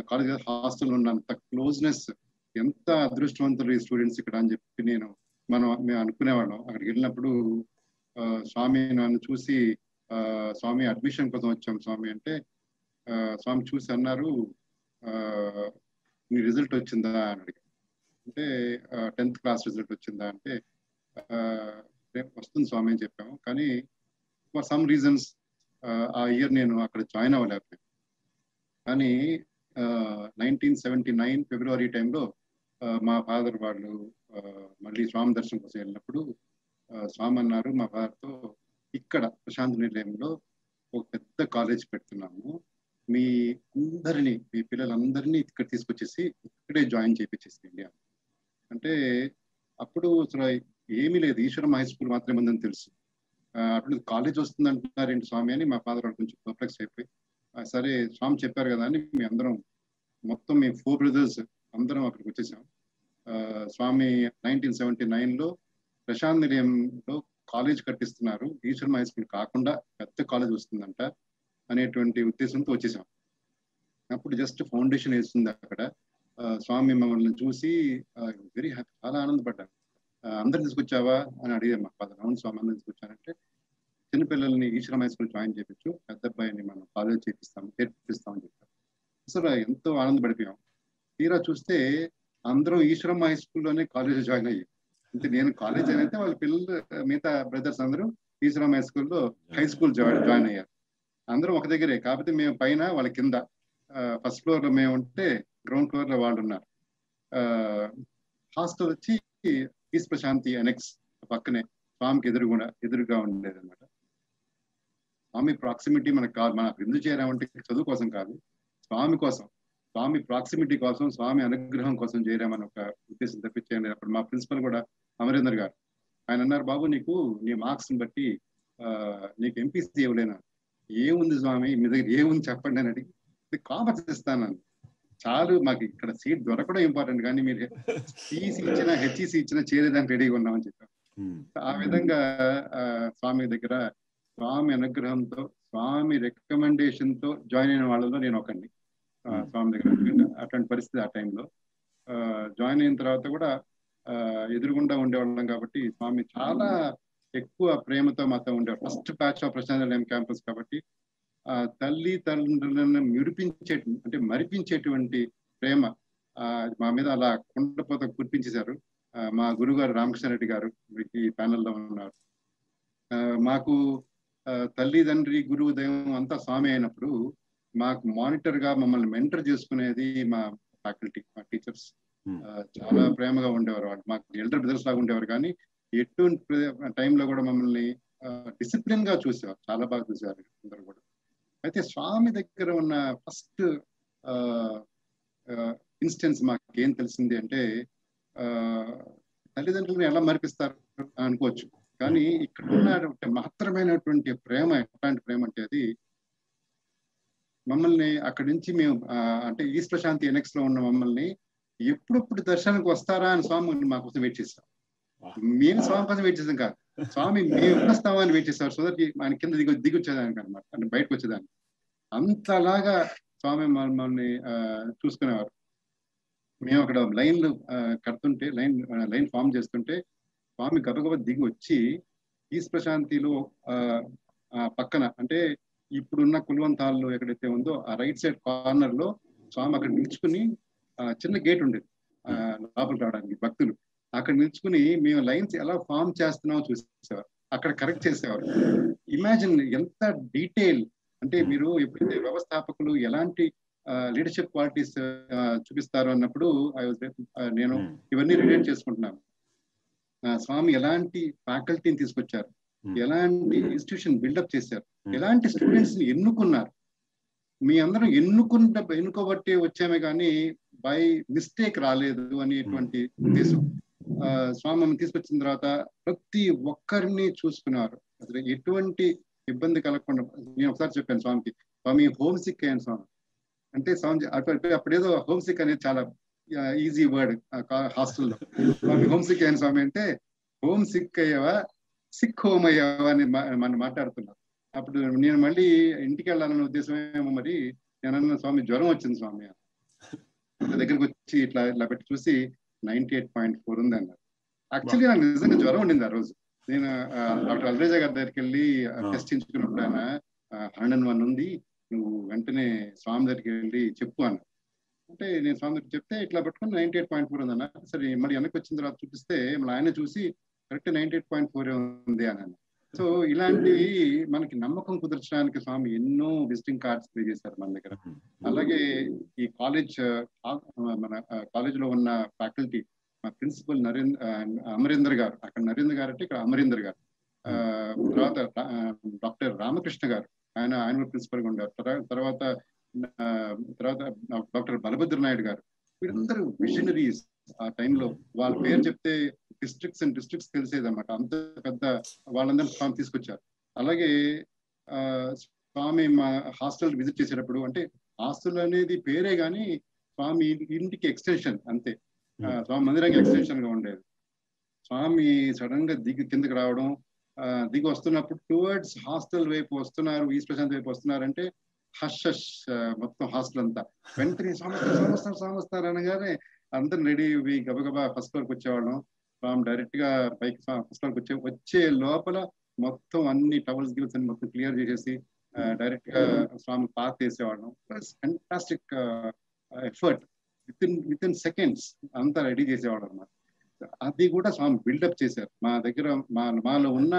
కాలేజ్ హాస్టల్ ఉన్నంత క్లోజ్నెస్, ఎంత అదృష్టవంతులు ఈ స్టూడెంట్స్ ఇక్కడ అని చెప్పి మేము అనుకునేవాళ్ళం. అక్కడికి వెళ్ళినప్పుడు స్వామి నన్ను చూసి స్వామి అడ్మిషన్ కోసం వచ్చాం స్వామి అంటే స్వామి చూసి అన్నారు, నీ రిజల్ట్ వచ్చిందా అని అడిగారు. అంటే 10th క్లాస్ రిజల్ట్ వచ్చిందా అంటే వస్తుంది స్వామి అని చెప్పాము. కానీ ఫర్ సమ్ రీజన్స్ ఆ ఇయర్ నేను అక్కడ జాయిన్ అవ్వలేకపోయాను. కానీ 1979 ఫిబ్రవరి టైంలో మా ఫాదర్ వాళ్ళు మళ్ళీ స్వామి దర్శనం కోసం వెళ్ళినప్పుడు స్వామి అన్నారు మా ఫాదర్తో, ఇక్కడ ప్రశాంతి నిలయంలో ఒక పెద్ద కాలేజ్ పెడుతున్నాము, మీ పిల్లలందరినీ ఇక్కడ తీసుకొచ్చేసి ఇక్కడే జాయిన్ చేయించేసేయండి అంటే అప్పుడు అసలు ఏమీ లేదు, ఈశ్వరం హై స్కూల్ మాత్రమే ఉందని తెలుసు. అప్పుడు కాలేజ్ వస్తుంది అంటున్నారేంటి స్వామి అని మా ఫాదర్ వాళ్ళు కొంచెం పర్ప్లెక్స్ అయిపోయి, సరే స్వామి చెప్పారు కదా అని మొత్తం మేము 4 brothers అందరం అక్కడికి వచ్చేసాం. స్వామి 1979లో ప్రశాంత్ నిలయంలో కాలేజ్ కట్టిస్తున్నారు, ఈశ్వరం హై స్కూల్ కాకుండా పెద్ద కాలేజ్ వస్తుందంట అనేటువంటి ఉద్దేశంతో వచ్చేసాం. అప్పుడు జస్ట్ ఫౌండేషన్ వేస్తుంది అక్కడ. స్వామి మమ్మల్ని చూసి వెరీ హ్యాపీ, చాలా ఆనందపడ్డాను. అందరిని తీసుకొచ్చావా అని అడిగారు మా ఫాదర్. అవును స్వామి అందరిని తీసుకొచ్చానంటే, చిన్నపిల్లల్ని ఈశ్వరం హై స్కూల్ జాయిన్ చేయించు, పెద్ద అబ్బాయిని మనం కాలేజ్ చేపిస్తామని చెప్పారు. అసలు ఎంతో ఆనందపడిపోయాం. తీరా చూస్తే అందరం ఈశ్వరం హై స్కూల్లోనే కాలేజ్ జాయిన్ అయ్యాం. అంటే నేను కాలేజ్ అయితే వాళ్ళ పిల్లలు మిగతా బ్రదర్స్ అందరూ ఈశ్వరం హై స్కూల్ జాయిన్ అయ్యారు. అందరం ఒక దగ్గరే, కాకపోతే మేము పైన వాళ్ళ కింద. ఫస్ట్ ఫ్లోర్ లో మేము ఉంటే గ్రౌండ్ ఫ్లోర్ లో వాళ్ళు ఉన్నారు. హాస్టల్ వచ్చి ఈస్ట్ ప్రశాంతి అనెక్స్ పక్కనే స్వామికి ఎదురుగా ఉండేది అనమాట. స్వామి ప్రాక్సిమిటీ మనకు కాదు, మనకు ఎందుకు చేరామంటే చదువు కోసం కాదు, స్వామి కోసం, స్వామి ప్రాక్సిమిటీ కోసం, స్వామి అనుగ్రహం కోసం చేరామని ఒక ఉద్దేశం తప్పించేయండి. అప్పుడు మా ప్రిన్సిపల్ కూడా అమరేందర్ గారు, ఆయన అన్నారు, బాబు నీ మార్క్స్ ని బట్టి నీకు ఎంపీసీ ఇవ్వలేనా? ఏముంది స్వామి మీ దగ్గర, ఏముంది చెప్పండి అని అడిగి, కామర్స్ ఇస్తానని. చాలు, మాకు ఇక్కడ సీట్ దొరకడం ఇంపార్టెంట్, కానీ మీరు సిఈసి ఇచ్చినా హెచ్ఈసి ఇచ్చినా చేరేదానికి రెడీగా ఉన్నామని చెప్పారు. ఆ విధంగా స్వామి దగ్గర స్వామి అనుగ్రహంతో, స్వామి రికమెండేషన్ తో జాయిన్ అయిన వాళ్ళలో నేను ఒకడిని. స్వామి దగ్గర అటువంటి పరిస్థితి ఆ టైంలో. జాయిన్ అయిన తర్వాత కూడా ఎదురుగుండా ఉండేవాళ్ళం కాబట్టి స్వామి చాలా ఎక్కువ ప్రేమతో మాతో ఉండేవాడు. ఫస్ట్ బ్యాచ్ ఆఫ్ ప్రశాంత్ నిలయం క్యాంపస్ కాబట్టి తల్లి తండ్రులను మరిపించేటువంటి ప్రేమ మా మీద అలా కుండపోత కురిపించేశారు. మా గురుగారు రామకృష్ణారెడ్డి గారు ఈ ప్యానెల్లో ఉన్నారు. మాకు తల్లి తండ్రి గురువు దైవం అంతా స్వామి అయినప్పుడు మాకు మానిటర్ గా మమ్మల్ని మెంటర్ చేసుకునేది మా ఫ్యాకల్టీ, మా టీచర్స్. చాలా ప్రేమగా ఉండేవారు వాళ్ళు. మాకు ఎల్డర్ బ్రదర్స్ లాగా ఉండేవారు, కానీ ఎటువంటి టైంలో కూడా మమ్మల్ని డిసిప్లిన్ గా చూసేవారు, చాలా బాగా చూసేవారు అందరూ కూడా. అయితే స్వామి దగ్గర ఉన్న ఫస్ట్ ఇన్స్టెన్స్ మాకు ఏం తెలిసింది అంటే, తల్లిదండ్రులను ఎలా మరిపిస్తారు అనుకోవచ్చు, కానీ ఇక్కడ ఉన్న మహత్తరమైనటువంటి ప్రేమ ఎట్లాంటి ప్రేమ అంటే, అది మమ్మల్ని అక్కడి నుంచి మేము అంటే ఈస్ట్ ప్రశాంతి ఎనెక్స్ లో ఉన్న మమ్మల్ని ఎప్పుడప్పుడు దర్శనానికి వస్తారా అని స్వామి మా కోసం వెయిట్ చేస్తాం. మేము స్వామి కోసం వెయిట్ చేసాం కాదు, స్వామి మేము ఎప్పుడు వస్తామా అని వెయిట్ చేస్తారు. సో దట్ ఆయన కింద దిగొచ్చేదానికి అనమాట, అంటే బయటకు వచ్చేదానికి. అంతలాగా స్వామి మమ్మల్ని చూసుకునేవారు. మేము అక్కడ లైన్లు కడుతుంటే, లైన్ ఫామ్ చేస్తుంటే స్వామి గబగబ దిగి వచ్చి ఈస్ట్ ప్రశాంతిలో పక్కన, అంటే ఇప్పుడున్న కుల్వంత్ హాల్ ఎక్కడైతే ఉందో ఆ రైట్ సైడ్ కార్నర్ లో స్వామి అక్కడ నిల్చుకుని, చిన్న గేట్ ఉండేది లోపలికి రావడానికి భక్తులు, అక్కడ నిల్చుకుని మేము లైన్స్ ఎలా ఫామ్ చేస్తున్నామో చూసేవారు, అక్కడ కరెక్ట్ చేసేవారు. ఇమాజిన్ ఎంత డీటెయిల్ అంటే, మీరు ఎప్పుడైతే వ్యవస్థాపకులు ఎలాంటి లీడర్షిప్ క్వాలిటీస్ చూపిస్తారు అన్నప్పుడు నేను ఇవన్నీ రిలేట్ చేసుకుంటున్నాను. స్వామి ఎలాంటి ఫ్యాకల్టీని తీసుకొచ్చారు, ఎలాంటి ఇన్స్టిట్యూషన్ బిల్డప్ చేశారు, ఎలాంటి స్టూడెంట్స్ ని ఎన్నుకున్నారు. మీ అందరం ఎన్నుకోబట్టి వచ్చామే కానీ బై మిస్టేక్ రాలేదు అనేటువంటి ఉద్దేశం. స్వామి తీసుకొచ్చిన తర్వాత ప్రతి ఒక్కరిని చూసుకున్నారు. అసలు ఎటువంటి ఇబ్బంది కలగకుండా. నేను ఒకసారి చెప్పాను స్వామికి, స్వామి హోమ్ సిక్ అయ్యాను స్వామి అంటే. స్వామి అప్పుడేదో హోమ్ సిక్ అనేది చాలా ఈజీ వర్డ్ హాస్టల్లో. స్వామి హోమ్ సిక్ అయ్యాను స్వామి అంటే, హోమ్ సిక్ అయ్యావా సిక్ హోమ్ అయ్యావా అని మనం మాట్లాడుతున్నారు. అప్పుడు నేను మళ్ళీ ఇంటికి వెళ్ళాలన్న ఉద్దేశమేమో మరి. నేను అన్న, స్వామి జ్వరం వచ్చింది స్వామి. దగ్గరికి వచ్చి ఇట్లా పెట్టి చూసి 98.4 ఉంది అన్నారు. యాక్చువల్లీ నాకు నిజంగా జ్వరం ఉండింది ఆ రోజు. నేను డాక్టర్ అల్రేజా గారి దగ్గరికి వెళ్ళి టెస్ట్ చేయించుకున్నప్పుడు ఆయన 101 ఉంది, నువ్వు వెంటనే స్వామి దగ్గరికి వెళ్ళి చెప్పు అన్న. అంటే నేను స్వామి దగ్గరికి చెప్తే ఇట్లా పట్టుకుని 98.4 ఉంది అన్న. సరే మళ్ళీ వెనక్కి వచ్చిన తర్వాత చూపిస్తే మళ్ళీ ఆయన చూసి కరెక్ట్ 98.4 ఉంది అని అన్న. సో ఇలాంటివి మనకి నమ్మకం కుదర్చడానికి స్వామి ఎన్నో విజిటింగ్ కార్డ్స్ ప్లే చేశారు మన దగ్గర. అలాగే ఈ మన కాలేజ్ లో ఉన్న ఫ్యాకల్టీ, మా ప్రిన్సిపల్ అమరేందర్ గారు, అక్కడ నరేంద్ర గారు అంటే ఇక్కడ అమరేందర్ గారు, తర్వాత డాక్టర్ రామకృష్ణ గారు, ఆయన ప్రిన్సిపల్ గా ఉండారు. తర్వాత డాక్టర్ బలభద్ర నాయుడు గారు, వీరందరూ విజనరీస్. ఆ టైంలో వాళ్ళ పేరు చెప్తే డిస్ట్రిక్ట్స్ తెలిసేదన్నమాట. అంత పెద్ద వాళ్ళందరూ స్వామి తీసుకొచ్చారు. అలాగే స్వామి మా హాస్టల్ విజిట్ చేసేటప్పుడు, అంటే హాస్టల్ అనేది పేరే గాని స్వామి ఇంటికి ఎక్స్టెన్షన్ అంతే. స్వామి మందిరానికి ఎక్స్టెన్షన్ గా ఉండేది. స్వామి సడన్ గా కిందకి రావడం, దిగి వస్తున్నప్పుడు టువర్డ్స్ హాస్టల్ వైపు వస్తున్నారు, ఈస్ట్ ప్రశాంత్ వైపు వస్తున్నారంటే హష్ మొత్తం హాస్టల్ అంతా వెంటనే స్వామి అనగానే అందరు రెడీ గబగబా ఫస్ట్ ఫ్లోర్కి వచ్చేవాళ్ళం. స్వామి డైరెక్ట్ గా పైకి ఫస్ట్ ఫ్లోర్కి వచ్చే లోపల మొత్తం అన్ని టవల్స్ గిల్స్ అన్ని మొత్తం క్లియర్ చేసేసి డైరెక్ట్ గా స్వామి పాత్ వేసేవాళ్ళం. Fantastic effort. Within seconds అంతా రెడీ చేసేవాడు అన్నమాట. అది కూడా స్వామి బిల్డప్ చేశారు. మా దగ్గర మాలో ఉన్న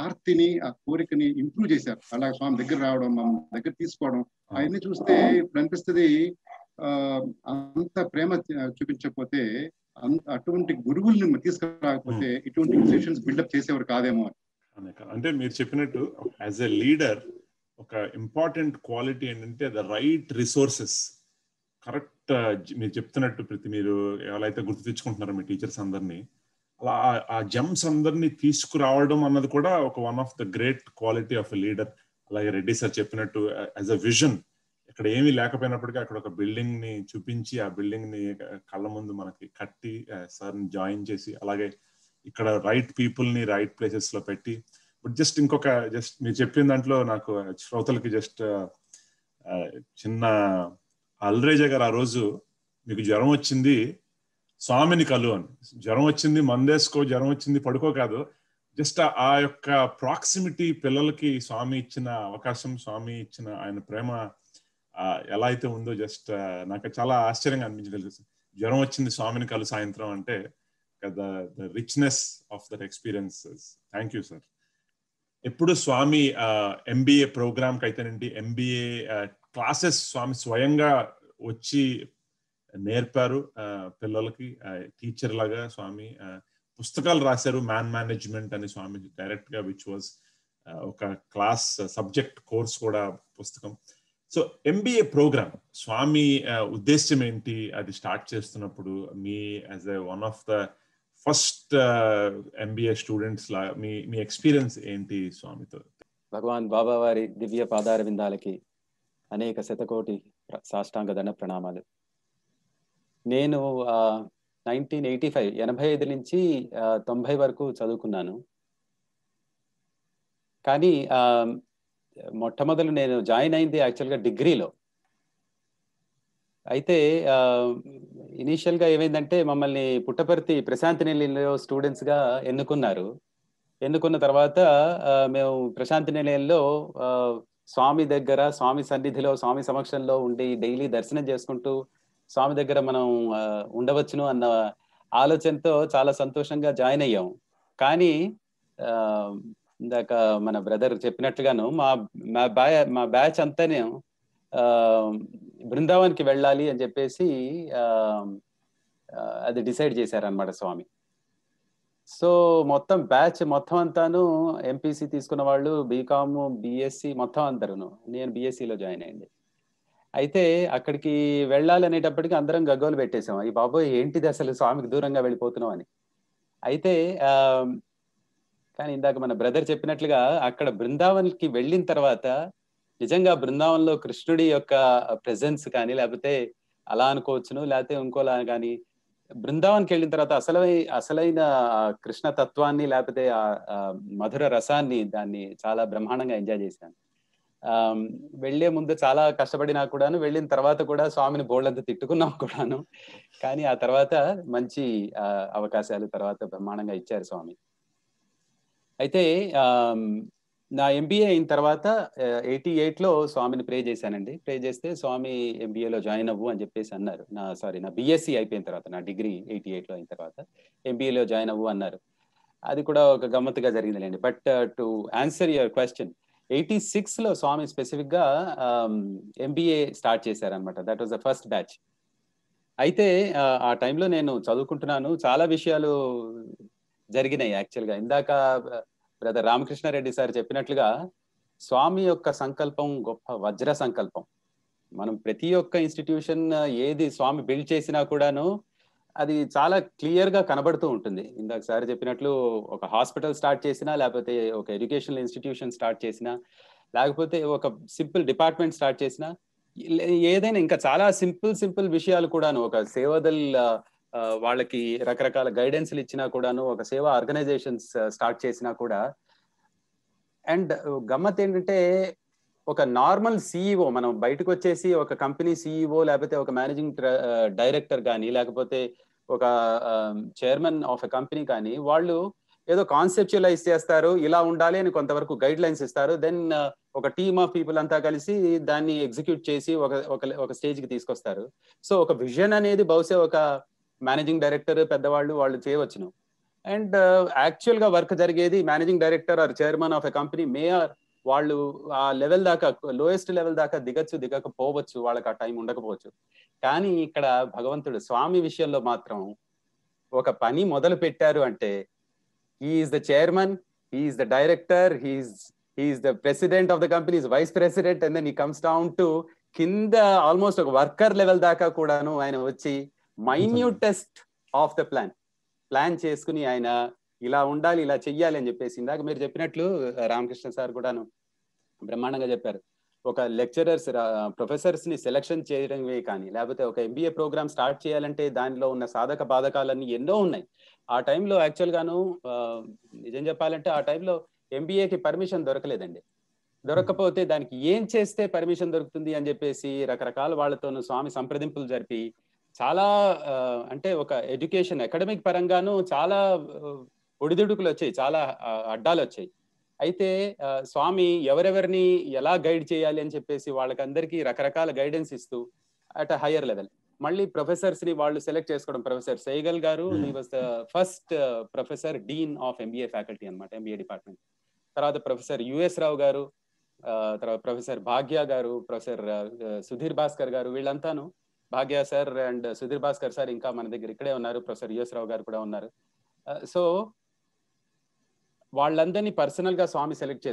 ఆర్తిని, ఆ కోరికని ఇంప్రూవ్ చేశారు. అలా స్వామి దగ్గర రావడం, మా దగ్గర తీసుకోవడం, అవన్నీ చూస్తే ఇప్పుడు అనిపిస్తుంది అంత ప్రేమ చూపించకపోతే, అటువంటి గురువుల్ని తీసుకురాకపోతే ఇటువంటి ఇన్స్టిట్యూషన్స్ బిల్డప్ చేసేవారు కాదేమో అని. అంటే మీరు చెప్పినట్టు యాజ్ ఎ లీడర్ ఒక ఇంపార్టెంట్ క్వాలిటీ ఏంటంటే ద రైట్ రిసోర్సెస్. కరెక్ట్ మీరు చెప్తున్నట్టు మీరు ఎలా అయితే గుర్తు తెచ్చుకుంటున్నారో మీ టీచర్స్ అందరినీ, అలా ఆ జమ్స్ అందరినీ తీసుకురావడం అన్నది కూడా ఒక one of the great quality of a leader. అలాగే రెడ్డి సార్ చెప్పినట్టు యాజ్ అ విజన్, ఇక్కడ ఏమీ లేకపోయినప్పటికీ అక్కడ ఒక బిల్డింగ్ ని చూపించి, ఆ బిల్డింగ్ ని కళ్ళ ముందు మనకి కట్టి సార్ ని జాయిన్ చేసి, అలాగే ఇక్కడ రైట్ పీపుల్ ని రైట్ ప్లేసెస్ లో పెట్టి. బట్ జస్ట్ మీరు చెప్పిన దాంట్లో నాకు శ్రోతలకి చిన్న, అల్రేజా గారు ఆ రోజు మీకు జ్వరం వచ్చింది స్వామిని కలు అని, జ్వరం వచ్చింది మందేసుకో, జ్వరం వచ్చింది పడుకో కాదు, జస్ట్ ఆ యొక్క ప్రాక్సిమిటీ పిల్లలకి స్వామి ఇచ్చిన అవకాశం, స్వామి ఇచ్చిన ఆయన ప్రేమ ఎలా అయితే ఉందో నాకు చాలా ఆశ్చర్యంగా అనిపించగలిగింది. జ్వరం వచ్చింది స్వామిని కలు సాయంత్రం అంటే the richness of that experiences. Thank you sir. ఎప్పుడు స్వామి ఎంబీఏ ప్రోగ్రామ్కి అయితేనండి, ఎంబీఏ క్లాసెస్ స్వామి స్వయంగా వచ్చి నేర్పారు పిల్లలకి. టీచర్ లాగా స్వామి పుస్తకాలు రాశారు, మ్యాన్ మేనేజ్మెంట్ అని స్వామి డైరెక్ట్ గా, విచ్ వాజ్ ఒక క్లాస్ సబ్జెక్ట్ కోర్స్ కూడా పుస్తకం. సో ఎంబీఏ ప్రోగ్రామ్ స్వామి ఉద్దేశ్యం ఏంటి, అది స్టార్ట్ చేస్తున్నప్పుడు me as a one of the first MBA students law me experience ఏంటి స్వామితో? భగవాన్ బాబా వారి దివ్య పాదార విందాలకి అనేక శతకోటి సాష్టాంగ దండ ప్రణామాలు. నేను 1985 నుంచి 90 వరకు చదువుకున్నాను. కానీ మొట్టమొదలు నేను జాయిన్ అయింది యాక్చువల్గా డిగ్రీలో. అయితే ఇనీషియల్గా ఏమైందంటే మమ్మల్ని పుట్టపర్తి ప్రశాంతి నిలయంలో స్టూడెంట్స్గా ఎన్నుకున్న తర్వాత మేము ప్రశాంతి నిలయంలో స్వామి దగ్గర, స్వామి సన్నిధిలో, స్వామి సమక్షంలో ఉండి డైలీ దర్శనం చేసుకుంటూ స్వామి దగ్గర మనం ఉండవచ్చును అన్న ఆలోచనతో చాలా సంతోషంగా జాయిన్ అయ్యాం. కానీ ఇందాక మన బ్రదర్ చెప్పినట్లుగాను మా బ్యాచ్ అంతానే బృందావన్కి వెళ్ళాలి అని చెప్పేసి అది డిసైడ్ చేశారనమాట స్వామి. సో మొత్తం బ్యాచ్ మొత్తం అంతాను ఎంపీసీ తీసుకున్న వాళ్ళు, బీకామ్, బిఎస్సి మొత్తం అందరును. నేను బిఎస్సిలో జాయిన్ అయ్యండి. అయితే అక్కడికి వెళ్ళాలనేటప్పటికి అందరం గగ్గోలు పెట్టేశాం, ఈ బాబోయ్ ఏంటిది అసలు స్వామికి దూరంగా వెళ్ళిపోతున్నాం అని. అయితే కానీ ఇందాక మన బ్రదర్ చెప్పినట్లుగా అక్కడ బృందావన్కి వెళ్ళిన తర్వాత నిజంగా బృందావన్లో కృష్ణుడి యొక్క ప్రెజెన్స్ కానీ, లేకపోతే అలా అనుకోవచ్చును, లేకపోతే ఇంకోలా కానీ, బృందావన్కి వెళ్ళిన తర్వాత అసలైన కృష్ణ తత్వాన్ని, లేకపోతే ఆ మధుర రసాన్ని, దాన్ని చాలా బ్రహ్మాండంగా ఎంజాయ్ చేశాను. వెళ్లే ముందు చాలా కష్టపడినా కూడాను, వెళ్ళిన తర్వాత కూడా స్వామిని బోల్డంత తిట్టుకున్నాం కూడాను. కానీ ఆ తర్వాత మంచి అవకాశాలు తర్వాత బ్రహ్మాండంగా ఇచ్చారు స్వామి. అయితే నా ఎంబీఏ అయిన తర్వాత 88లో స్వామిని ప్రే చేశానండి. ప్రే చేస్తే స్వామి ఎంబీఏలో జాయిన్ అవ్వు అని చెప్పేసి అన్నారు. నా బిఎస్సి అయిపోయిన తర్వాత, నా డిగ్రీ 88లో అయిన తర్వాత ఎంబీఏలో జాయిన్ అవ్వు అన్నారు. అది కూడా ఒక గమ్మత్తుగా జరిగిందిలేండి. But to answer your question, 86లో స్వామి స్పెసిఫిక్ గా ఎంబీఏ స్టార్ట్ చేశారనమాట. That was the first batch. అయితే ఆ టైంలో నేను చదువుకుంటున్నాను, చాలా విషయాలు జరిగినాయి యాక్చువల్గా. ఇందాక బ్రదర్ రామకృష్ణారెడ్డి సార్ చెప్పినట్లుగా స్వామి యొక్క సంకల్పం గొప్ప వజ్ర సంకల్పం. మనం ప్రతి ఒక్క ఇన్స్టిట్యూషన్ ఏది స్వామి బిల్డ్ చేసినా కూడాను అది చాలా క్లియర్ గా కనబడుతూ ఉంటుంది. ఇందాక సార్ చెప్పినట్లు ఒక హాస్పిటల్ స్టార్ట్ చేసినా, లేకపోతే ఒక ఎడ్యుకేషనల్ ఇన్స్టిట్యూషన్ స్టార్ట్ చేసినా, లేకపోతే ఒక సింపుల్ డిపార్ట్మెంట్ స్టార్ట్ చేసినా, ఏదైనా ఇంకా చాలా సింపుల్ విషయాలు కూడాను, ఒక సేవాదల్ వాళ్ళకి రకరకాల గైడెన్స్లు ఇచ్చినా కూడాను, ఒక సేవా ఆర్గనైజేషన్స్ స్టార్ట్ చేసినా కూడా. అండ్ గమ్మత్ ఏంటంటే, ఒక నార్మల్ సిఇఓ, మనం బయటకు వచ్చేసి ఒక కంపెనీ సిఇఓ, లేకపోతే ఒక మేనేజింగ్ డైరెక్టర్ కానీ, లేకపోతే ఒక చైర్మన్ ఆఫ్ ఎ కంపెనీ కానీ, వాళ్ళు ఏదో కాన్సెప్చువలైజ్ చేస్తారు, ఇలా ఉండాలి అని కొంతవరకు గైడ్ లైన్స్ ఇస్తారు. దెన్ ఒక టీమ్ ఆఫ్ పీపుల్ అంతా కలిసి దాన్ని ఎగ్జిక్యూట్ చేసి ఒక స్టేజ్కి తీసుకొస్తారు. సో ఒక విజన్ అనేది బహుశా ఒక మేనేజింగ్ డైరెక్టర్ పెద్దవాళ్ళు వాళ్ళు చేయవచ్చును. అండ్ యాక్చువల్ గా వర్క్ జరిగేది managing director or chairman of a company mayor, వాళ్ళు ఆ లెవెల్ దాకా, లోయెస్ట్ లెవెల్ దాకా దిగకపోవచ్చు, వాళ్ళకి ఆ టైం ఉండకపోవచ్చు. కానీ ఇక్కడ భగవంతుడు స్వామి విషయంలో మాత్రం ఒక పని మొదలు పెట్టారు అంటే, he is the chairman, he is the director, he is the president of the company, vice president, and then he comes down to కింద ఆల్మోస్ట్ ఒక వర్కర్ లెవెల్ దాకా కూడాను ఆయన వచ్చి మైన్యూటెస్ట్ ఆఫ్ ద ప్లాన్ చేసుకుని ఆయన ఇలా ఉండాలి, ఇలా చెయ్యాలి అని చెప్పేసి, ఇందాక మీరు చెప్పినట్లు రామకృష్ణ సార్ కూడాను బ్రహ్మాండంగా చెప్పారు. ఒక లెక్చరర్స్, ప్రొఫెసర్స్ ని సెలెక్షన్ చేయడమే కానీ, లేకపోతే ఒక ఎంబీఏ ప్రోగ్రామ్ స్టార్ట్ చేయాలంటే దానిలో ఉన్న సాధక బాధకాలన్నీ ఎన్నో ఉన్నాయి. ఆ టైంలో యాక్చువల్ గాను నిజం చెప్పాలంటే ఆ టైంలో ఎంబీఏకి పర్మిషన్ దొరకలేదండి. దొరకకపోతే దానికి ఏం చేస్తే పర్మిషన్ దొరుకుతుంది అని చెప్పేసి రకరకాల వాళ్ళతోనూ స్వామి సంప్రదింపులు జరిపి, చాలా అంటే ఒక ఎడ్యుకేషన్ అకాడమిక్ పరంగాను చాలా ఒడిదుడుకులు వచ్చాయి, చాలా అడ్డాలు వచ్చాయి. అయితే స్వామి ఎవరెవరిని ఎలా గైడ్ చేయాలి అని చెప్పేసి వాళ్ళకందరికీ రకరకాల గైడెన్స్ ఇస్తూ అట్ హయ్యర్ లెవెల్ మళ్ళీ ప్రొఫెసర్స్ ని వాళ్ళు సెలెక్ట్ చేసుకోవడం. ప్రొఫెసర్ సైగల్ గారు, he was the first professor dean of MBA faculty అనమాట, ఎంబీఏ డిపార్ట్మెంట్. తర్వాత ప్రొఫెసర్ యుఎస్ రావు గారు, తర్వాత ప్రొఫెసర్ భాగ్య గారు, ప్రొఫెసర్ సుధీర్ భాస్కర్ గారు, వీళ్ళంతాను, Bhagya sir and Sudhir Bhaskar sir ఇంకా మన దగ్గర ఇక్కడే ఉన్నారు, ప్రొఫెసర్ యుఎస్ రావు గారు కూడా ఉన్నారు. సో వాళ్ళందరినీ పర్సనల్ గా స్వామి సెలెక్ట్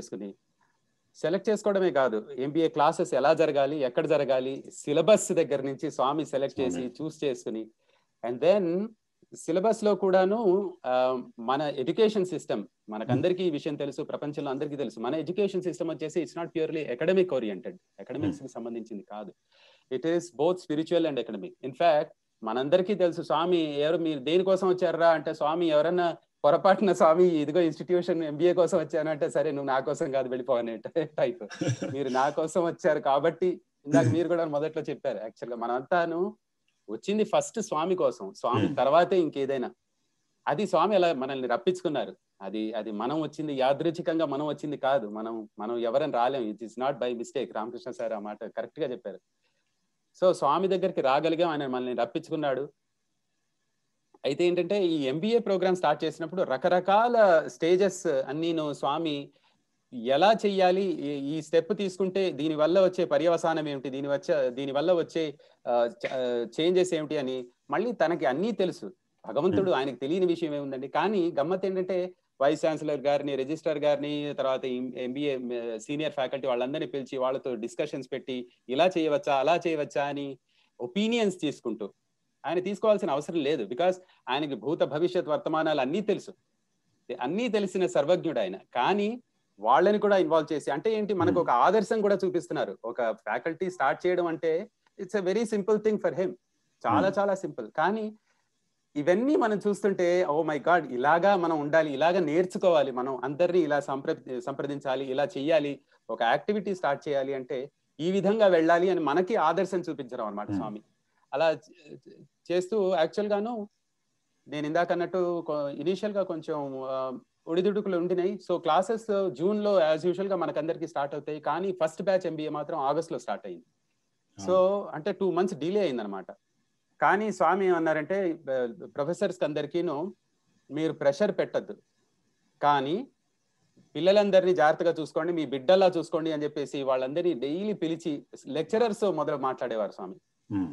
చేసుకోవడమే కాదు, ఎంబీఏ క్లాసెస్ ఎలా జరగాలి, ఎక్కడ జరగాలి, సిలబస్ దగ్గర నుంచి స్వామి సెలెక్ట్ చేసి చూస్ చేసుకుని, అండ్ దెన్ సిలబస్ లో కూడాను మన ఎడ్యుకేషన్ సిస్టమ్, మనకందరికీ ఈ విషయం తెలుసు, ప్రపంచంలో అందరికీ తెలుసు, మన ఎడ్యుకేషన్ సిస్టమ్ వచ్చేసి it's not purely academic oriented, academics కి సంబంధించింది కాదు. It is both spiritual and academic. In fact మనందరికీ తెలుసు, స్వామి మీరు దేనికోసం వచ్చారా అంటే, స్వామి ఎవరన్నా పొరపాటున స్వామి ఇదిగో ఇన్స్టిట్యూషన్ ఎంబీఏ కోసం వచ్చానంటే, సరే నువ్వు నా కోసం కాదు వెళ్ళిపోవనే టైప్, మీరు నా కోసం వచ్చారు కాబట్టి. ఇందాక మీరు కూడా మొదట్లో చెప్పారు, యాక్చువల్ గా మనంతాను వచ్చింది ఫస్ట్ స్వామి కోసం, స్వామి తర్వాతే ఇంకేదైనా. అది స్వామి అలా మనల్ని రప్పించుకున్నారు. అది మనం వచ్చింది, యాదృచ్ఛికంగా మనం వచ్చింది కాదు, మనం ఎవరైనా రాలేం, it is not by mistake. Ramakrishna sir ఆ మాట కరెక్ట్ గా చెప్పారు. సో స్వామి దగ్గరికి రాగలిగాం, ఆయన మనల్ని రప్పించుకున్నాడు. అయితే ఏంటంటే ఈ ఎంబీఏ ప్రోగ్రామ్ స్టార్ట్ చేసినప్పుడు రకరకాల స్టేజెస్ అన్నీను స్వామి ఎలా చెయ్యాలి, ఈ స్టెప్ తీసుకుంటే దీని వల్ల వచ్చే పర్యవసానం ఏమిటి, దీని వల్ల వచ్చే చేంజెస్ ఏమిటి అని మళ్ళీ తనకి అన్నీ తెలుసు. భగవంతుడు ఆయనకు తెలియని విషయం ఏముందండి. కానీ గమ్మత్ ఏంటంటే వైస్ ఛాన్సలర్ గారిని, రిజిస్ట్రార్ గారిని, తర్వాత MBA సీనియర్ ఫ్యాకల్టీ వాళ్ళందరినీ పిలిచి వాళ్ళతో డిస్కషన్స్ పెట్టి ఇలా చేయవచ్చా అలా చేయవచ్చా అని ఒపీనియన్స్ తీసుకుంటూ, ఆయన తీసుకోవాల్సిన అవసరం లేదు. బికాస్ ఆయనకి భూత భవిష్యత్ వర్తమానాలు అన్నీ తెలుసు, అన్నీ తెలిసిన సర్వజ్ఞుడు ఆయన. కానీ వాళ్ళని కూడా ఇన్వాల్వ్ చేసి, అంటే ఏంటి, మనకు ఒక ఆదర్శం కూడా చూపిస్తున్నారు. ఒక ఫ్యాకల్టీ స్టార్ట్ చేయడం అంటే it's a very simple thing for him, చాలా చాలా సింపుల్. కానీ ఇవన్నీ మనం చూస్తుంటే ఓ మై గాడ్, ఇలాగా మనం ఉండాలి, ఇలాగా నేర్చుకోవాలి, మనం అందరినీ ఇలా సంప్రదించాలి, ఇలా చెయ్యాలి, ఒక యాక్టివిటీ స్టార్ట్ చేయాలి అంటే ఈ విధంగా వెళ్ళాలి అని మనకి ఆదర్శం చూపించడం అనమాట స్వామి. అలా చేస్తూ యాక్చువల్ గాను నేను ఇందాక అన్నట్టు ఇనీషియల్ గా కొంచెం ఒడిదుడుకులు ఉండినాయి. సో క్లాసెస్ జూన్ లో యాజ్ యూజువల్ గా మనకందరికి స్టార్ట్ అవుతాయి. కానీ ఫస్ట్ బ్యాచ్ MBA మాత్రం ఆగస్ట్ లో స్టార్ట్ అయింది. సో అంటే 2 months డిలే అయింది అనమాట. కానీ స్వామి ఏమన్నారంటే, ప్రొఫెసర్స్ అందరికీను మీరు ప్రెషర్ పెట్టద్దు, కానీ పిల్లలందరినీ జాగ్రత్తగా చూసుకోండి, మీ బిడ్డల్లా చూసుకోండి అని చెప్పేసి వాళ్ళందరినీ డైలీ పిలిచి లెక్చరర్స్ మొదలు మాట్లాడేవారు స్వామి.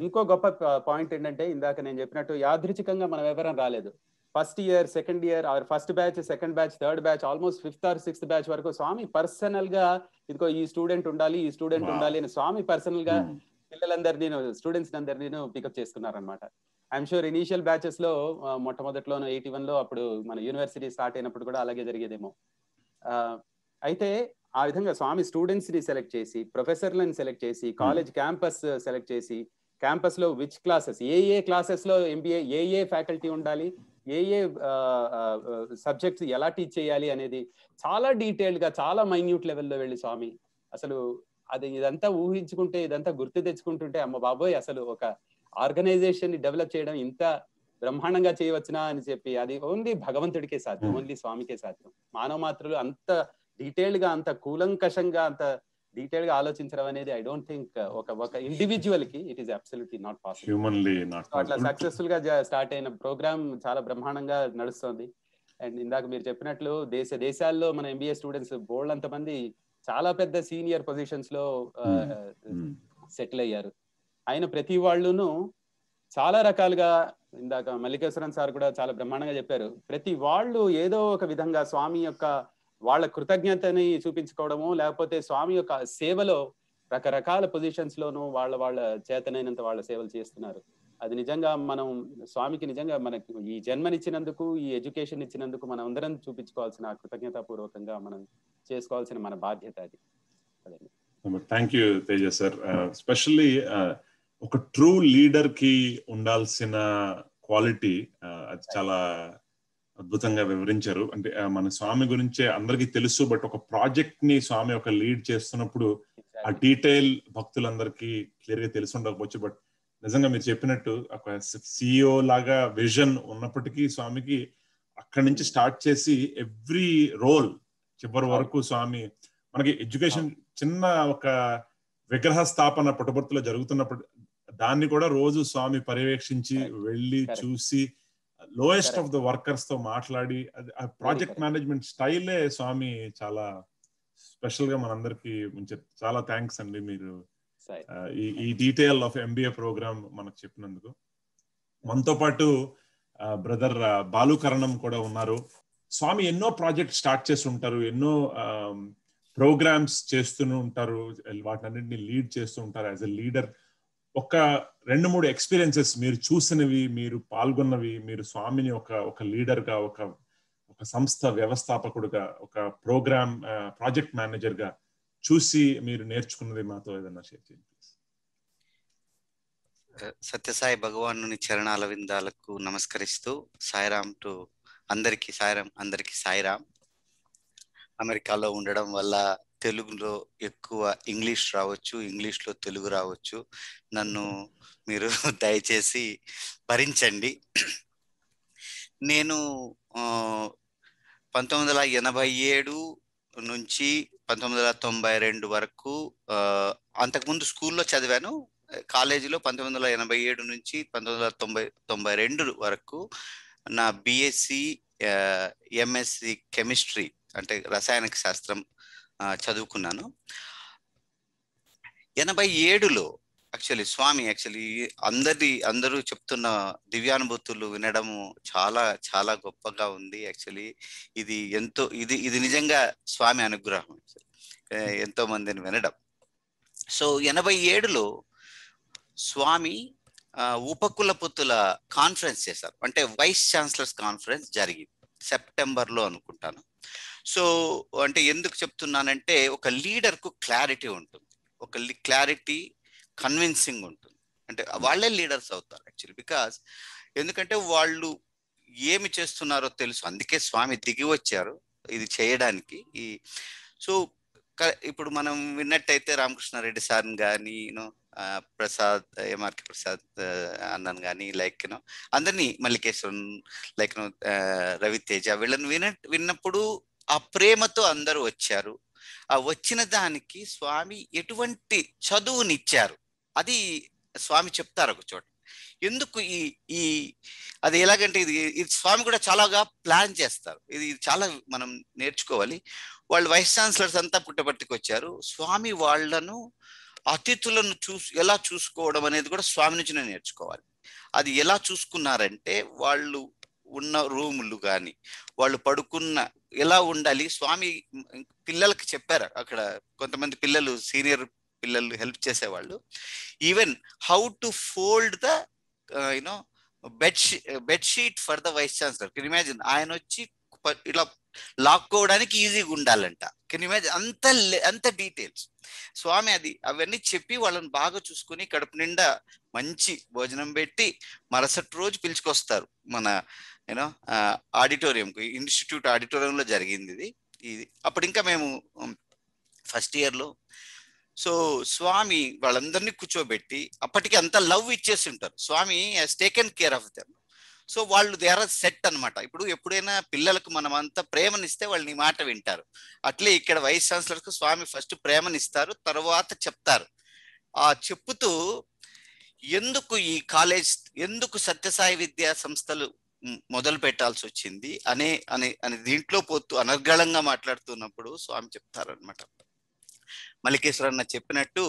ఇంకో గొప్ప పాయింట్ ఏంటంటే, ఇందాక నేను చెప్పినట్టు యాదృచ్ఛికంగా మనం ఎవరైనా రాలేదు. First year, second year, or first batch, second batch, third batch, almost 5th or 6th batch వరకు స్వామి పర్సనల్ గా ఇదిగో ఈ స్టూడెంట్ ఉండాలి, ఈ స్టూడెంట్ ఉండాలి అని స్వామి పర్సనల్ గా పిల్లలందరినీ, స్టూడెంట్స్ అందరినీ పికప్ చేసుకున్నారనమాట. ఐఎమ్ షూర్ ఇనీషియల్ బ్యాచెస్ లో మొట్టమొదటిలోనూ 81 లో అప్పుడు మన యూనివర్సిటీ స్టార్ట్ అయినప్పుడు కూడా అలాగే జరిగేదేమో. అయితే ఆ విధంగా స్వామి స్టూడెంట్స్ ని సెలెక్ట్ చేసి, ప్రొఫెసర్లను సెలెక్ట్ చేసి, కాలేజ్ క్యాంపస్ సెలెక్ట్ చేసి, క్యాంపస్ లో విచ్ క్లాసెస్, ఏ క్లాసెస్ లో MBA ఏ ఫ్యాకల్టీ ఉండాలి, ఏ సబ్జెక్ట్స్ ఎలా టీచ్ చేయాలి అనేది చాలా డీటెయిల్డ్ గా, చాలా మైన్యూట్ లెవెల్లో వెళ్ళి స్వామి అసలు ఇదంతా ఊహించుకుంటే, ఇదంతా గుర్తు తెచ్చుకుంటుంటే అమ్మ బాబోయ్, అసలు ఒక ఆర్గనైజేషన్ ని డెవలప్ చేయడం ఇంత బ్రహ్మాండంగా చేయవచ్చునా అని చెప్పి, అది ఓన్లీ భగవంతుడికే సాధ్యం, ఓన్లీ స్వామికే సాధ్యం. మానవ మాత్రులు అంత డీటెయిల్డ్ గా, అంత కూలంకషంగా, అంత డీటెయిల్ గా ఆలోచించడం అనేది ఐ డోంట్ థింక్ ఒక ఇండివిజువల్ కి it is absolutely not possible. అట్లా సక్సెస్ఫుల్ గా స్టార్ట్ అయిన ప్రోగ్రామ్ చాలా బ్రహ్మాండంగా నడుస్తుంది. అండ్ ఇందాక మీరు చెప్పినట్లు దేశాల్లో మన MBA స్టూడెంట్స్ బోల్డ్ మంది చాలా పెద్ద సీనియర్ పొజిషన్స్ లో సెటిల్ అయ్యారు. ఆయన ప్రతి వాళ్ళును చాలా రకాలుగా, ఇందాక మల్లికేశ్వరన్ సార్ కూడా చాలా బ్రహ్మాండంగా చెప్పారు, ప్రతి వాళ్ళు ఏదో ఒక విధంగా స్వామి యొక్క వాళ్ళ కృతజ్ఞతని చూపించుకోవడము, లేకపోతే స్వామి యొక్క సేవలో రకరకాల పొజిషన్స్ లోనూ వాళ్ళ చేతనైనంత వాళ్ళ సేవలు చేస్తున్నారు. అది నిజంగా మనం స్వామికి నిజంగా మనకి ఈ జన్మనిచ్చినందుకు, ఈ ఎడ్యుకేషన్ ఇచ్చినందుకు మనం అందరం చూపించుకోవాల్సిన, కృతజ్ఞతాపూర్వకంగా మనం చేసుకోవాల్సిన మన బాధ్యత అది. Thank you Teja sir. Specially ఒక ట్రూ లీడర్ కి ఉండాల్సిన క్వాలిటీ అది చాలా అద్భుతంగా వివరించారు. అంటే మన స్వామి గురించే అందరికీ తెలుసు, బట్ ఒక ప్రాజెక్ట్ ని స్వామి ఒక లీడ్ చేస్తున్నప్పుడు ఆ డీటెయిల్ భక్తులందరికీ క్లియర్ గా తెలిసి ఉండకపోవచ్చు. బట్ నిజంగా మీరు చెప్పినట్టు ఒక CEO లాగా విజన్ ఉన్నప్పటికీ స్వామికి అక్కడి నుంచి స్టార్ట్ చేసి ఎవ్రీ రోల్ చివరి వరకు స్వామి మనకి ఎడ్యుకేషన్ చిన్న ఒక విగ్రహ స్థాపన పుట్టపర్తిలో జరుగుతున్నప్పుడు దాన్ని కూడా రోజు స్వామి పర్యవేక్షించి వెళ్ళి చూసి లోయెస్ట్ ఆఫ్ ద వర్కర్స్ తో మాట్లాడి ఆ ప్రాజెక్ట్ మేనేజ్మెంట్ స్టైలే స్వామి చాలా స్పెషల్ గా మనందరికి ఉంచారు. చాలా థ్యాంక్స్ అండి మీరు ఈ డీటెయిల్ ఆఫ్ MBA ప్రోగ్రామ్ మనకు చెప్పినందుకు. మనతో పాటు బ్రదర్ బాలుకరణం కూడా ఉన్నారు. స్వామి ఎన్నో ప్రాజెక్ట్ స్టార్ట్ చేసి ఉంటారు, ఎన్నో ప్రోగ్రామ్స్ చేస్తూనే ఉంటారు, వాటినన్నింటినీ లీడ్ చేస్తూ ఉంటారు యాజ్ ఎ లీడర్. ఒక 2-3 ఎక్స్పీరియన్సెస్ మీరు చూసినవి, మీరు పాల్గొన్నవి, మీరు స్వామిని ఒక లీడర్ గా, ఒక సంస్థ వ్యవస్థాపకుడుగా, ఒక ప్రోగ్రామ్ ప్రాజెక్ట్ మేనేజర్ గా చూసి మీరు నేర్చుకున్నది మాతో ఏదన్నా షేర్ చేయండి. సత్యసాయి భగవానుని చరణాల విందాలకు నమస్కరిస్తూ సాయిరామ్ టు అందరికి సాయిరామ్. అమెరికాలో ఉండడం వల్ల తెలుగులో ఎక్కువ ఇంగ్లీష్ రావచ్చు, ఇంగ్లీష్లో తెలుగు రావచ్చు. నన్ను మీరు దయచేసి భరించండి. నేను 1987 నుంచి 1992 వరకు అంతకుముందు స్కూల్లో చదివాను. కాలేజీలో 1987 నుంచి 1992 వరకు నా BSc MSc కెమిస్ట్రీ అంటే రసాయనిక శాస్త్రం చదువుకున్నాను. 87లో యాక్చువల్లీ స్వామి అందరూ చెప్తున్న దివ్యానుభూతులు వినడము చాలా చాలా గొప్పగా ఉంది. యాక్చువల్లీ ఇది నిజంగా స్వామి అనుగ్రహం, ఎంతో మందిని వినడం. సో 87లో స్వామి ఉపకులపతుల కాన్ఫరెన్స్ చేశారు. అంటే వైస్ ఛాన్సలర్స్ కాన్ఫరెన్స్ జరిగింది సెప్టెంబర్లో అనుకుంటాను. సో అంటే ఎందుకు చెప్తున్నానంటే, ఒక లీడర్కు క్లారిటీ ఉంటుంది, ఒక క్లారిటీ కన్విన్సింగ్ ఉంటుంది. అంటే వాళ్ళే లీడర్స్ అవుతారు యాక్చువల్లీ. బికాస్ ఎందుకంటే వాళ్ళు ఏమి చేస్తున్నారో తెలుసు, అందుకే స్వామి దిగి వచ్చారు ఇది చేయడానికి. సో ఇప్పుడు మనం విన్నట్టయితే రామకృష్ణారెడ్డి సార్ని కానీ ప్రసాద్, ఎంఆర్కే ప్రసాద్ అన్నను కానీ, లైక్ అందరినీ, మల్లికేశ్వరన్, లైక్ రవితేజ, వీళ్ళని విన్నప్పుడు ఆ ప్రేమతో అందరూ వచ్చారు. ఆ వచ్చిన దానికి స్వామి ఎటువంటి చదువునిచ్చారు అది స్వామి చెప్తారు ఒక చోట. ఎందుకు అది ఎలాగంటే ఇది స్వామి కూడా చాలాగా ప్లాన్ చేస్తారు. ఇది చాలా మనం నేర్చుకోవాలి. వాళ్ళు వైస్ ఛాన్సలర్స్ అంతా పుట్టపర్తికి వచ్చారు. స్వామి వాళ్ళను అతిథులను ఎలా చూసుకోవడం అనేది కూడా స్వామి నుంచి నేర్చుకోవాలి. అది ఎలా చూసుకున్నారంటే, వాళ్ళు ఉన్న రూములు కానీ, వాళ్ళు పడుకున్న ఎలా ఉండాలి, స్వామి పిల్లలకి చెప్పారు. అక్కడ కొంతమంది పిల్లలు, సీనియర్ పిల్లలు హెల్ప్ చేసేవాళ్ళు, even how to fold the bedsheet for the vice chancellor. Can imagine, ఆయన వచ్చి ఇలా లాక్కోవడానికి ఈజీగా ఉండాలంట. కెన్ ఇమాజిన్, అంత డీటెయిల్స్ స్వామి అవన్నీ చెప్పి వాళ్ళని బాగా చూసుకుని కడుపు నిండా మంచి భోజనం పెట్టి మరుసటి రోజు పిలుచుకొస్తారు మన ఆడిటోరియంకు. ఇన్స్టిట్యూట్ ఆడిటోరియంలో జరిగింది ఇది. అప్పుడు ఇంకా మేము ఫస్ట్ ఇయర్లో. సో స్వామి వాళ్ళందరినీ కూర్చోబెట్టి, అప్పటికి అంత లవ్ ఇచ్చేసి ఉంటారు. Swami has taken care of them. So వాళ్ళు దే ఆర్ సెట్ అనమాట. ఇప్పుడు ఎప్పుడైనా పిల్లలకు మనం అంతా ప్రేమనిస్తే వాళ్ళు నీ మాట వింటారు. అట్లే ఇక్కడ వైస్ ఛాన్సలర్కు స్వామి ఫస్ట్ ప్రేమనిస్తారు, తర్వాత చెప్తారు. ఆ చెప్పుతూ ఎందుకు ఈ కాలేజ్, ఎందుకు సత్యసాయి విద్యా సంస్థలు మొదలు పెట్టాల్సి వచ్చింది అనే దీంట్లో పోతూ అనర్గళంగా మాట్లాడుతున్నప్పుడు స్వామి చెప్తారనమాట. మల్లికేశ్వరన్న చెప్పినట్టు,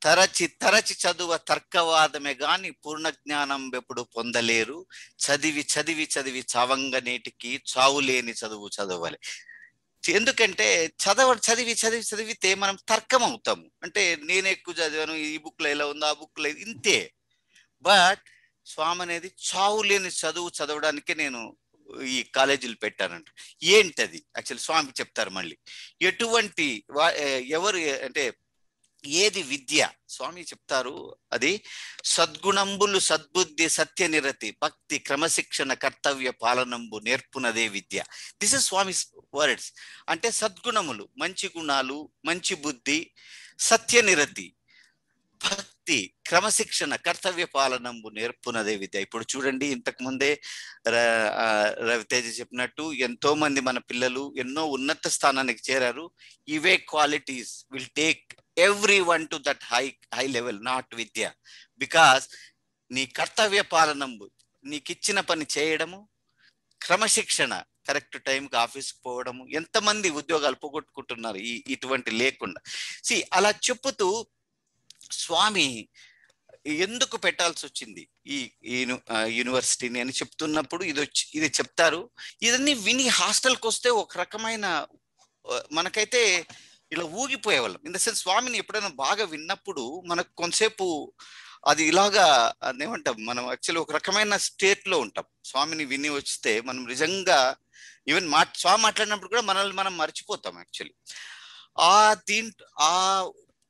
తరచి చదువ తర్కవాదమే గాని పూర్ణ జ్ఞానం ఎప్పుడు పొందలేరు, చదివి చదివి చదివి చావంగ నేటికి చావులేని చదువు చదవాలి. ఎందుకంటే చదివి చదివి చదివితే మనం తర్కం అవుతాము. అంటే నేను ఎక్కువ చదివాను, ఈ బుక్ లో ఎలా ఉందో ఆ బుక్ లో ఇంతే. బట్ స్వామి అనేది చావు లేని చదువు చదవడానికే నేను ఈ కాలేజీలు పెట్టానంట. ఏంటది యాక్చువల్లీ స్వామి చెప్తారు. మళ్ళీ ఎటువంటి ఎవరు అంటే ఏది విద్య స్వామి చెప్తారు. అది సద్గుణంబులు సద్బుద్ధి సత్య నిరతి భక్తి క్రమశిక్షణ కర్తవ్య పాలనంబు నేర్పునదే విద్య. This is Swami words. అంటే సద్గుణములు, మంచి గుణాలు, మంచి బుద్ధి, సత్య నిరతి, భక్తి, క్రమశిక్షణ, కర్తవ్య పాలనంబు నేర్పునదే విద్య. ఇప్పుడు చూడండి, ఇంతకు ముందే రవితేజ చెప్పినట్టు ఎంతో మంది మన పిల్లలు ఎన్నో ఉన్నత స్థానానికి చేరారు. ఇవే qualities will take everyone to that high level, not vidya. Because నీ కర్తవ్య పాలనంబు, నీకిచ్చిన పని చేయడము, క్రమశిక్షణ, కరెక్ట్ టైంకి ఆఫీస్కి పోవడము. ఎంతమంది ఉద్యోగాలు పోగొట్టుకుంటున్నారు ఇటువంటి లేకుండా. అలా చెప్పుతూ స్వామి ఎందుకు పెట్టాల్సి వచ్చింది ఈ యూనివర్సిటీని అని చెప్తున్నప్పుడు ఇది చెప్తారు. ఇదన్నీ విని హాస్టల్కి వస్తే ఒక రకమైన మనకైతే ఇలా ఊగిపోయేవాళ్ళం. ఇన్ ద సెన్స్ స్వామిని ఎప్పుడైనా బాగా విన్నప్పుడు మనకు కొంతసేపు అది ఇలాగా ఏమంటాం, మనం యాక్చువల్లీ ఒక రకమైన స్టేట్ లో ఉంటాం. స్వామిని విని వస్తే మనం నిజంగా ఈవెన్ స్వామి మాట్లాడినప్పుడు కూడా మనల్ని మనం మర్చిపోతాం యాక్చువల్లీ. ఆ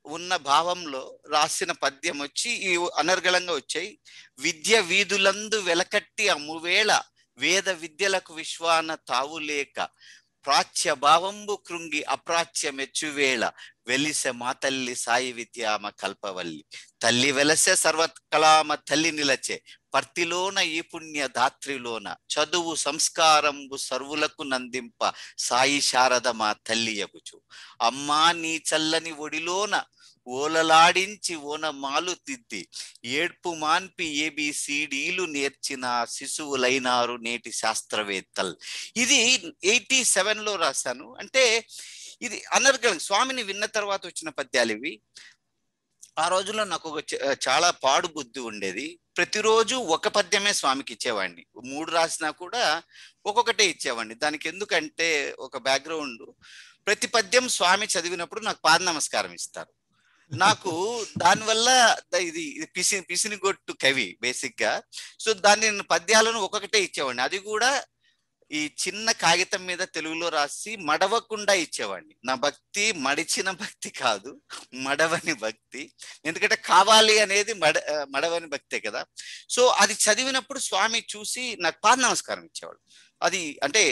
ఉన్న భావంలో రాసిన పద్యం వచ్చి ఈ అనర్గళంగా వచ్చాయి. విద్య వీధులందు వెలకట్టి అమ్మువేళ వేద విద్యలకు విశ్వాన తావులేక ప్రాచ్య భావంబు కృంగి అప్రాచ్య మెచ్చువేళ వెలిసె మా తల్లి సాయి విద్యామ కల్పవల్లి తల్లి వెలసె సర్వకళామ తల్లి నిలచే పర్తిలోన ఈ పుణ్య దాత్రిలోన చదువు సంస్కారంబు సర్వులకు నందింప సాయి శారద మా తల్లి యగుచు అమ్మా నీ చల్లని ఒడిలోన ఓలలాడించి ఓనమాలు దిద్ది ఏడ్పు మాన్పి ఏబిసిడీలు నేర్చిన శిశువులైనారు నేటి శాస్త్రవేత్తలు. ఇది 87లో రాశాను. అంటే ఇది అనర్గళంగా స్వామిని విన్న తర్వాత వచ్చిన పద్యాలు ఇవి. ఆ రోజుల్లో నాకు ఒక చాలా పాడు బుద్ధి ఉండేది. ప్రతిరోజు ఒక పద్యమే స్వామికి ఇచ్చేవాడిని. 3 రాసినా కూడా ఒక్కొక్కటే ఇచ్చేవాడిని. దానికి ఎందుకంటే ఒక బ్యాక్గ్రౌండ్, ప్రతి పద్యం స్వామి చదివినప్పుడు నాకు పాద నమస్కారం ఇస్తారు. నాకు దానివల్ల ఇది పిసినిగొట్టు కవి బేసిక్ గా. సో దాన్ని నేను పద్యాలను ఒక్కొక్కటే ఇచ్చేవాడిని. అది కూడా ఈ చిన్న కాగితం మీద తెలుగులో రాసి మడవకుండా ఇచ్చేవాడిని. నా భక్తి మడిచిన భక్తి కాదు, మడవని భక్తి. ఎందుకంటే కావాలి అనేది మడవని భక్తే కదా. సో అది చదివినప్పుడు స్వామి చూసి నాకు పాద నమస్కారం ఇచ్చేవాడు. అది అంటే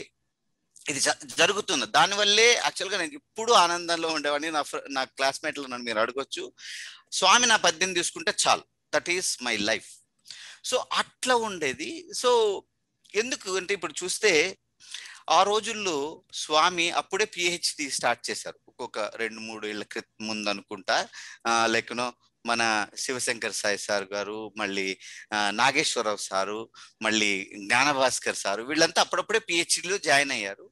ఇది జరుగుతుంది. దానివల్లే యాక్చువల్గా నేను ఇప్పుడు ఆనందంలో ఉండేవాడిని. నా క్లాస్మేట్లు నన్ను మీరు అడగొచ్చు, స్వామి నా పద్యం తీసుకుంటే చాలు, that is my life. So అట్లా ఉండేది. సో ఎందుకు అంటే ఇప్పుడు చూస్తే ఆ రోజుల్లో స్వామి అప్పుడే పిహెచ్డి స్టార్ట్ చేశారు. ఒక్కొక్క 2-3 ఏళ్ల ముందు అనుకుంటా. లైక్నో మన శివశంకర్ సాయి సార్ గారు, మళ్ళీ నాగేశ్వరరావు సారు, మళ్ళీ జ్ఞానభాస్కర్ సారు, వీళ్ళంతా అప్పుడప్పుడే పిహెచ్డిలో జాయిన్ అయ్యారు.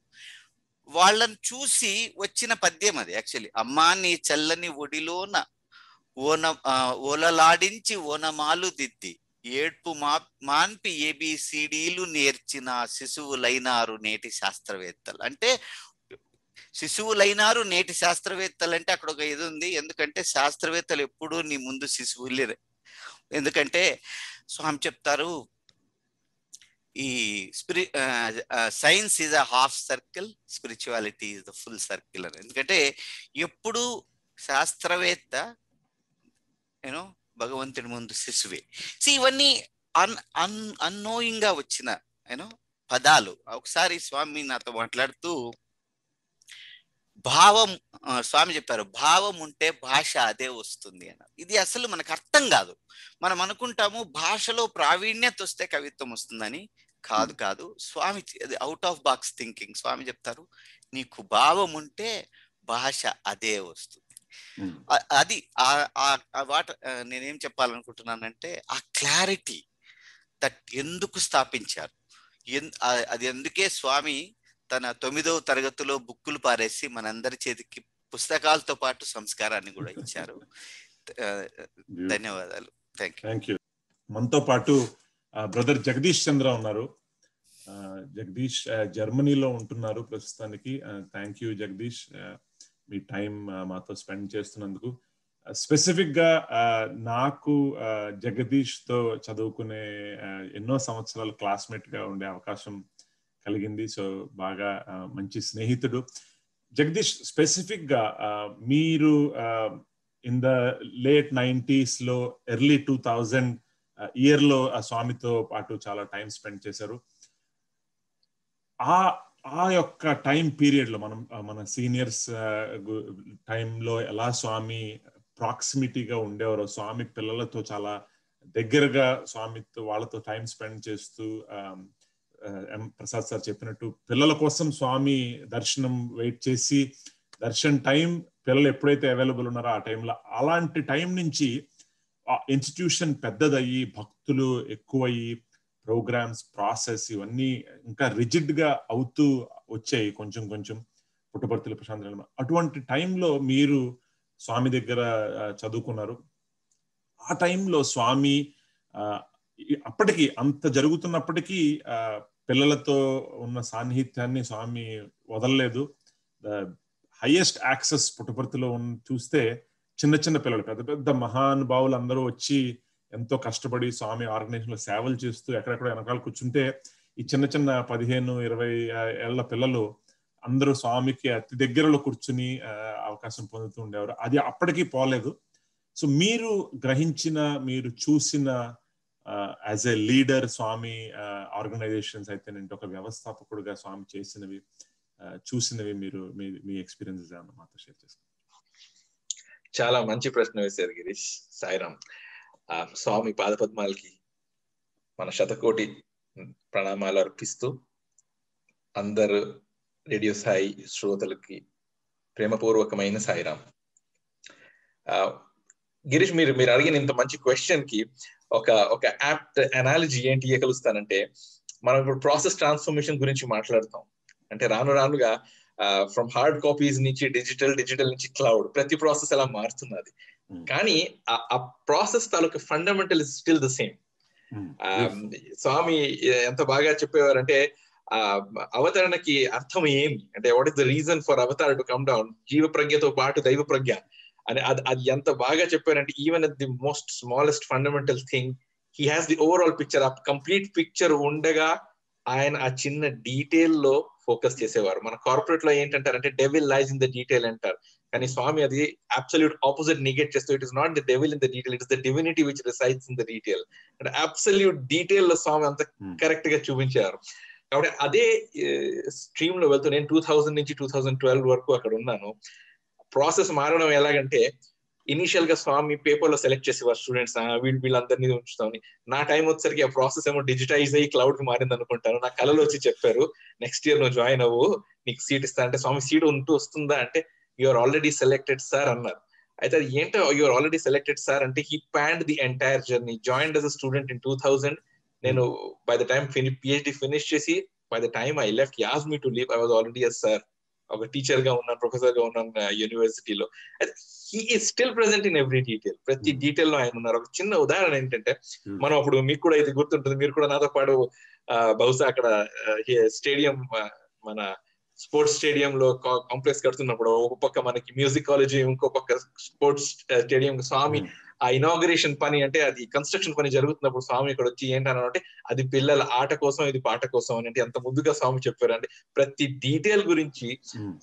వాళ్ళని చూసి వచ్చిన పద్యం అది యాక్చువల్లీ. అమ్మా నీ చల్లని ఒడిలోన ఓలలాడించి ఓనమాలు దిద్ది ఏడ్పు మాన్పి ఏబిసిడీలు నేర్చిన శిశువులైనారు నేటి శాస్త్రవేత్తలు. అంటే శిశువులైనారు నేటి శాస్త్రవేత్తలు అంటే అక్కడ ఒక ఇది ఉంది. ఎందుకంటే శాస్త్రవేత్తలు ఎప్పుడూ నీ ముందు శిశువులే. ఎందుకంటే స్వామి చెప్తారు, ఈ science is a half circle, spirituality is the full circle అని. ఎందుకంటే ఎప్పుడు శాస్త్రవేత్త యూనో భగవంతుడి ముందు శిశువే. సో ఇవన్నీ అన్నోయింగ్ గా వచ్చిన పదాలు. ఒకసారి స్వామి నాతో మాట్లాడుతూ భావం, స్వామి చెప్పారు, భావం ఉంటే భాష అదే వస్తుంది అన్నారు. ఇది అసలు మనకు అర్థం కాదు. మనం అనుకుంటాము భాషలో ప్రావీణ్యత వస్తే కవిత్వం వస్తుందని. కాదు. స్వామి అవుట్ ఆఫ్ బాక్స్ థింకింగ్. స్వామి చెప్తారు, నీకు భావం ఉంటే భాష అదే వస్తుంది. అది నేనేం చెప్పాలనుకుంటున్నానంటే ఆ క్లారిటీ దట్ ఎందుకు స్థాపించారు, అది అందుకే స్వామి తన 9వ తరగతిలో బుక్కులు పారేసి మనందరి చేతికి పుస్తకాలతో పాటు సంస్కారాన్ని కూడా ఇచ్చారు. ధన్యవాదాలు. Thank you. మనతో పాటు బ్రదర్ జగదీష్ చంద్ర ఉన్నారు. జగదీష్ జర్మనీలో ఉంటున్నారు ప్రస్తుతానికి. Thank you Jagadish, me time మాతో స్పెండ్ చేస్తున్నందుకు. స్పెసిఫిక్ గా నాకు జగదీష్ తో చదువుకునే ఎన్నో సంవత్సరాలు క్లాస్మేట్ గా ఉండే అవకాశం కలిగింది. సో బాగా మంచి స్నేహితుడు జగదీష్. స్పెసిఫిక్ గా మీరు ఇన్ ద లేట్ 90s లో ఎర్లీ 2000 ఇయర్ లో స్వామితో పాటు చాలా టైం స్పెండ్ చేశారు. ఆ యొక్క టైం పీరియడ్ లో మన సీనియర్స్ టైంలో ఎలా స్వామి ప్రాక్సిమిటీగా ఉండేవారో, స్వామి పిల్లలతో చాలా దగ్గరగా స్వామితో వాళ్ళతో టైం స్పెండ్ చేస్తూ, ప్రసాద్ సార్ చెప్పినట్టు పిల్లల కోసం స్వామి దర్శనం వెయిట్ చేసి, దర్శన్ టైం పిల్లలు ఎప్పుడైతే అవైలబుల్ ఉన్నారో ఆ టైంలో, అలాంటి టైం నుంచి ఇన్స్టిట్యూషన్ పెద్దదయ్యి భక్తులు ఎక్కువయ్యి ప్రోగ్రామ్స్ ప్రాసెస్ ఇవన్నీ ఇంకా రిజిడ్ గా అవుతూ వచ్చాయి కొంచెం పుట్టపర్తిలో ప్రశాంత్. అటువంటి టైంలో మీరు స్వామి దగ్గర చదువుకున్నారు. ఆ టైంలో స్వామి అప్పటికి అంత జరుగుతున్నప్పటికీ పిల్లలతో ఉన్న సాన్నిహిత్యాన్ని స్వామి వదలలేదు. హైయెస్ట్ యాక్సెస్ పుట్టపర్తిలో చూస్తే చిన్న పిల్లలు, పెద్ద మహానుభావులు అందరూ వచ్చి ఎంతో కష్టపడి స్వామి ఆర్గనైజేషన్ లో సేవలు చేస్తూ ఎక్కడెక్కడ వెనకాల కూర్చుంటే, ఈ చిన్న 15-20 ఏళ్ల పిల్లలు అందరూ స్వామికి అతి దగ్గరలో కూర్చుని అవకాశం పొందుతూ ఉండేవారు. అది అప్పటికీ పోలేదు. సో మీరు గ్రహించిన, మీరు చూసిన as a leader Swami organisations అయితే నేను ఒక వ్యవస్థాపకుడుగా స్వామి చేసినవి, చూసినవి మీరు మీ ఎక్స్పీరియన్సెస్ ఏమన్నా మాతో షేర్ చేసుకోండి. చాలా మంచి ప్రశ్న వేశారు గిరీష్. సాయిరామ్. స్వామి పాదపద్మాలకి మన శతకోటి ప్రణామాలు అర్పిస్తూ అందరు రేడియో సాయి శ్రోతలకి ప్రేమపూర్వకమైన సాయిరామ్. గిరీష్, మీరు అడిగిన ఇంత మంచి క్వశ్చన్ కి ఒక యాప్ట్ అనాలజీ ఏంటి ఇవ్వగలుస్తానంటే, మనం ఇప్పుడు ప్రాసెస్ ట్రాన్స్ఫర్మేషన్ గురించి మాట్లాడుతాం. అంటే రానుగా ఫ్రమ్ హార్డ్ కాపీస్ నుంచి డిజిటల్ నుంచి క్లౌడ్, ప్రతి ప్రాసెస్ అలా మారుతున్నది. కానీ ఆ ప్రాసెస్ తాలూకు fundamental is still the same. Swami ఎంత బాగా చెప్పేవారంటే అవతరణకి అర్థం ఏమి అంటే, what is the reason for avatar to come down, జీవ ప్రజ్ఞతో పాటు దైవ ప్రజ్ఞ అని. అది ఎంత బాగా చెప్పారంటే, even at the most smallest fundamental thing he has the overall picture. ఆ కంప్లీట్ పిక్చర్ ఉండగా ఆయన ఆ చిన్న డీటెయిల్ లో ఫోకస్ చేసేవారు. మన కార్పొరేట్ లో ఏంటంటారంటే devil lies in the detail అంటారు, కానీ స్వామి అది అబ్సల్యూట్ ఆపోజిట్ నెగెట్ చేస్తూ, it is not the devil in the detail, it is the divinity which resides in the detail. అంటే అబ్సల్యూట్ డీటెయిల్ లో స్వామి అంత కరెక్ట్ గా చూపించారు. కాబట్టి అదే స్ట్రీమ్ లో వెళ్తూ నేను 2000 నుంచి 2012 వరకు అక్కడ ఉన్నాను. ప్రాసెస్ మారడం ఎలాగంటే, ఇనిషియల్ గా స్వామి పేపర్ లో సెలెక్ట్ చేసేవారు స్టూడెంట్స్, వీళ్ళందరినీ ఉంచుతామని. నా టైం వచ్చేసరికి ఆ ప్రాసెస్ ఏమో డిజిటైజ్ అయ్యి క్లౌడ్ కి మారింది అనుకుంటాను. నా కళలో వచ్చి చెప్పారు, నెక్స్ట్ ఇయర్ నువ్వు జాయిన్ అవ్వు, నీకు సీట్ ఇస్తా అంటే, స్వామి సీట్ వస్తుందా అంటే, యూఆర్ ఆల్రెడీ సెలెక్టెడ్ సార్ అన్నారు. అయితే అది ఏంటో యూఆర్ ఆల్రెడీ సెలెక్టెడ్ సార్ అంటే, he planned the entire journey. Joined as a student in 2000. నేను by the time PhD finish చేసి, by the time I left, he asked me to leave, I was already a sir, ఒక teacher గా ఉన్నాను, professor గా ఉన్నాను యూనివర్సిటీలో. He is still present in every detail, ప్రతి detail లో ఆయన ఉన్నారు. ఒక చిన్న ఉదాహరణ ఏంటంటే, మనం అప్పుడు మీకు కూడా ఇది గుర్తుంటుంది, మీరు కూడా నాతో పాటు బహుశా అక్కడ స్టేడియం, మన స్పోర్ట్స్ స్టేడియం లో కాంప్లెక్స్ కడుతున్నప్పుడు, ఒక పక్క మనకి మ్యూజిక్ కాలేజీ, ఇంకో పక్క స్పోర్ట్స్ స్టేడియం, స్వామి ఆ ఇనాగరేషన్ పని అంటే అది కన్స్ట్రక్షన్ పని జరుగుతున్నప్పుడు స్వామి ఇక్కడ వచ్చి ఏంటనంటే, అది పిల్లల ఆట కోసం, ఇది పాట కోసం అని అంటే ఎంత ముద్దుగా స్వామి చెప్పారు అంటే, ప్రతి డీటెయిల్ గురించి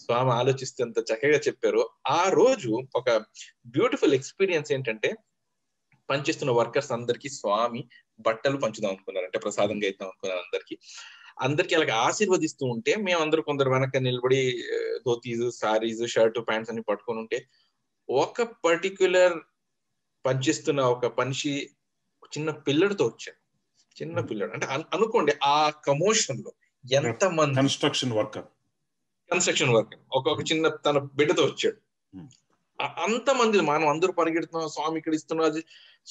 స్వామి ఆలోచిస్తూ ఎంత చక్కగా చెప్పారు. ఆ రోజు ఒక బ్యూటిఫుల్ ఎక్స్పీరియన్స్ ఏంటంటే, పనిచేస్తున్న వర్కర్స్ అందరికి స్వామి బట్టలు పంచుదాం అనుకున్నారు, అంటే ప్రసాదంగా ఇద్దాం అనుకున్నారు అందరికి అలాగే ఆశీర్వదిస్తూ ఉంటే, మేము అందరూ కొందరు వెనక నిలబడి ధోతీస్, సారీస్, షర్ట్, ప్యాంట్స్ అన్ని పట్టుకొని ఉంటే, ఒక పర్టిక్యులర్ పనిచేస్తున్న ఒక మనిషి చిన్న పిల్లడితో వచ్చాడు. చిన్న పిల్లడు అంటే అనుకోండి, ఆ కమోషన్ లో ఎంత మంది కన్స్ట్రక్షన్ వర్కర్ ఒక చిన్న తన బిడ్డతో వచ్చాడు. అంతమంది మనం అందరూ పరిగెడుతున్నాం, స్వామి ఇక్కడ ఇస్తున్నారు.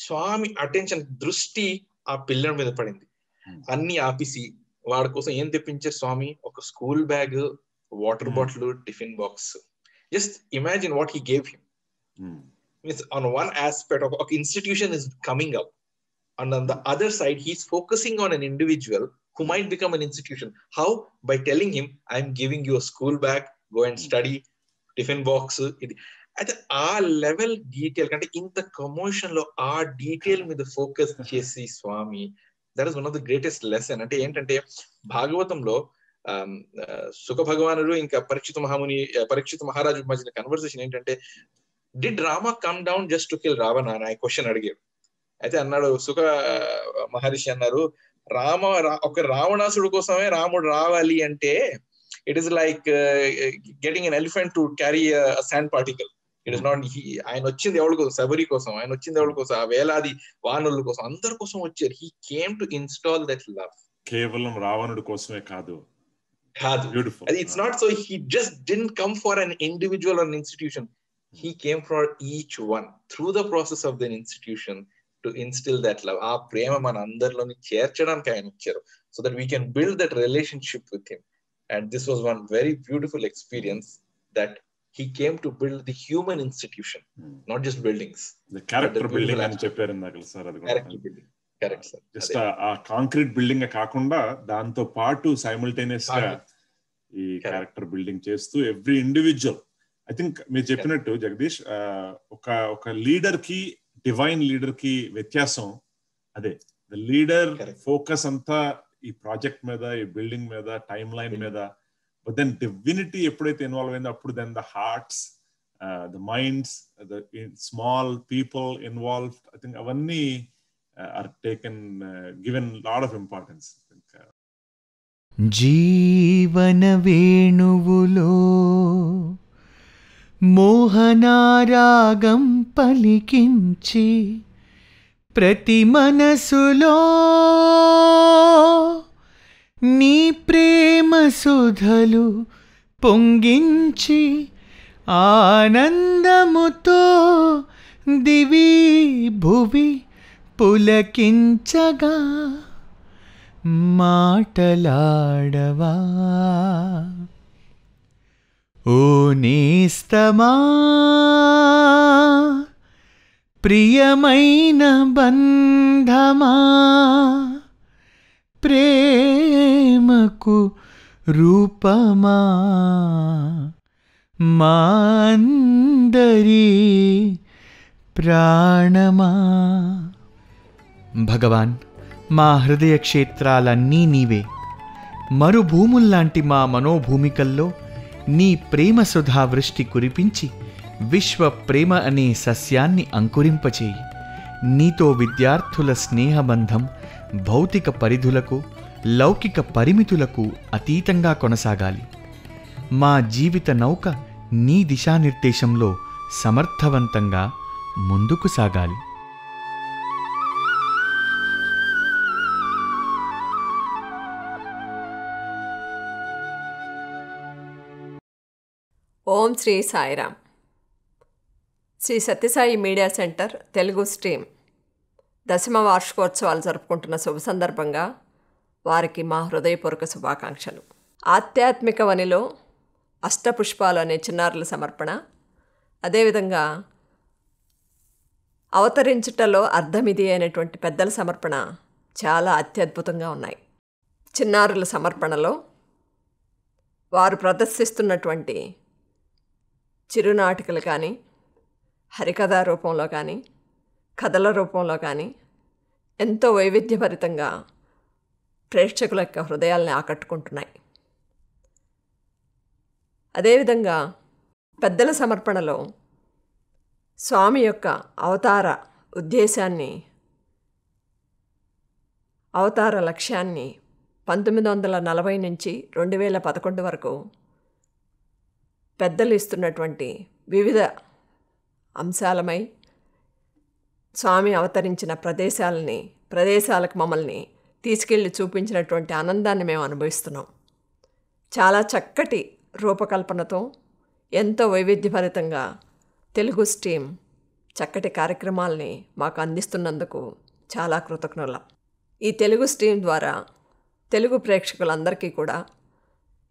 స్వామి అటెన్షన్, దృష్టి ఆ పిల్లడి మీద పడింది. అన్ని ఆపిసి వాడి కోసం ఏం తెప్పించే స్వామి, ఒక school bag, water bottle, tiffin box. Just imagine what he gave him. Means on one aspect of institution is coming up, and on the other side he's focusing on an individual who might become an institution. How? By telling him, I'm giving you a school bag, go and study, tiffin box. At a level detail kante inta commotion lo aa detail మీద focus చేసి స్వామి, that is one of the greatest lesson. అంటే ఏంటంటే, భాగవతంలో సుఖ భగవానుడు ఇంకా పరీక్షిత మహారాజు మధ్య కన్వర్సేషన్ ఏంటంటే, did Rama come down just to kill Ravana అని ఆ క్వశ్చన్ అడిగాడు. అయితే అన్నాడు సుఖ మహర్షి అన్నారు, ఒక రావణాసుడు కోసమే రాముడు రావాలి అంటే, it is like getting N elephant to carry sand particle. It is not. ఆయన వచ్చింది ఎవరి కోసం? శబరి కోసం. ఆయన వచ్చింది ఎవరి కోసం? ఆ వేలాది వానరుల కోసం, అందరి కోసం వచ్చారు. He came to install that love. కేవలం రావణుడి కోసమే కాదు. It's not so he just didn't come for an individual or an institution. He came for each one through the process of the institution to instill that love. ఆ ప్రేమ మన అందరిలోని చేర్చడానికి ఆయన వచ్చారు, so that we can build that relationship with him. And this was one very beautiful experience, that he came to build the human institution, not just buildings. The character building అని చెప్పారు ఇందాక sir. అది character building. Correct sir. Just ఆ concrete building కాకుండా దాంతో పాటు simultaneous గా ఈ క్యారెక్టర్ బిల్డింగ్ చేస్తూ ఎవ్రీ ఇండివిజువల్. ఐ థింక్ మీరు చెప్పినట్టు జగదీష్, ఒక లీడర్ కి డివైన్ లీడర్ కి వ్యత్యాసం అదే. ద లీడర్ ఫోకస్ అంతా ఈ ప్రాజెక్ట్ మీద, ఈ బిల్డింగ్ మీద, టైమ్ లైన్ మీద. బట్ దెన్ డివినిటీ ఎప్పుడైతే ఇన్వాల్వ్ అయిందో, అప్పుడు then the hearts, the minds, the small people involve, I think అవన్నీ are taken, given lot of importance. జీవన వేణువులో మోహనారాగం పలికించి, ప్రతి మనసులో నీ ప్రేమ సుధలు పొంగించి, ఆనందముతో దివి భువి పులకించగా, మాటలాడవా నేస్తమా ప్రియమైన బంధమా ప్రేమకు రూపమా మా అందరి ప్రాణమా. భగవాన్, మా హృదయ క్షేత్రాలన్నీ నీవే. మరుభూముల్లాంటి మా మనోభూమికల్లో నీ ప్రేమ సుధావృష్టి కురిపించి విశ్వ ప్రేమ అనే సస్యాన్ని అంకురింపచేయి. నీతో విద్యార్థుల స్నేహబంధం భౌతిక పరిధులకు లౌకిక పరిమితులకు అతీతంగా కొనసాగాలి. మా జీవిత నౌక నీ దిశానిర్దేశంలో సమర్థవంతంగా ముందుకు సాగాలి. Om Shri Sairam. Shri Sathya Sai media centre Telugu stream 10వ వార్షికోత్సవాలు జరుపుకుంటున్న శుభ సందర్భంగా వారికి మా హృదయపూర్వక శుభాకాంక్షలు. ఆధ్యాత్మిక వనిలో అష్టపుష్పాలు అనే చిన్నారుల సమర్పణ, అదేవిధంగా అవతరించుటలో అర్థమిది అనేటువంటి పెద్దల సమర్పణ చాలా అత్యద్భుతంగా ఉన్నాయి. చిన్నారుల సమర్పణలో వారు ప్రదర్శిస్తున్నటువంటి చిరునాటికలు కానీ, హరికథా రూపంలో కానీ, కథల రూపంలో కానీ ఎంతో వైవిధ్యభరితంగా ప్రేక్షకుల యొక్క హృదయాల్ని ఆకట్టుకుంటున్నాయి. అదేవిధంగా పెద్దల సమర్పణలో స్వామి యొక్క అవతార ఉద్దేశాన్ని, అవతార లక్ష్యాన్ని 1940 నుంచి 2011 వరకు పెద్దలు ఇస్తున్నటువంటి వివిధ అంశాలమై స్వామి అవతరించిన ప్రదేశాలకు మమ్మల్ని తీసుకెళ్ళి చూపించినటువంటి ఆనందాన్ని మేము అనుభవిస్తున్నాం. చాలా చక్కటి రూపకల్పనతో ఎంతో వైవిధ్యభరితంగా తెలుగు స్ట్రీమ్ చక్కటి కార్యక్రమాల్ని మాకు అందిస్తున్నందుకు చాలా కృతజ్ఞులం. ఈ తెలుగు స్ట్రీమ్ ద్వారా తెలుగు ప్రేక్షకులందరికీ కూడా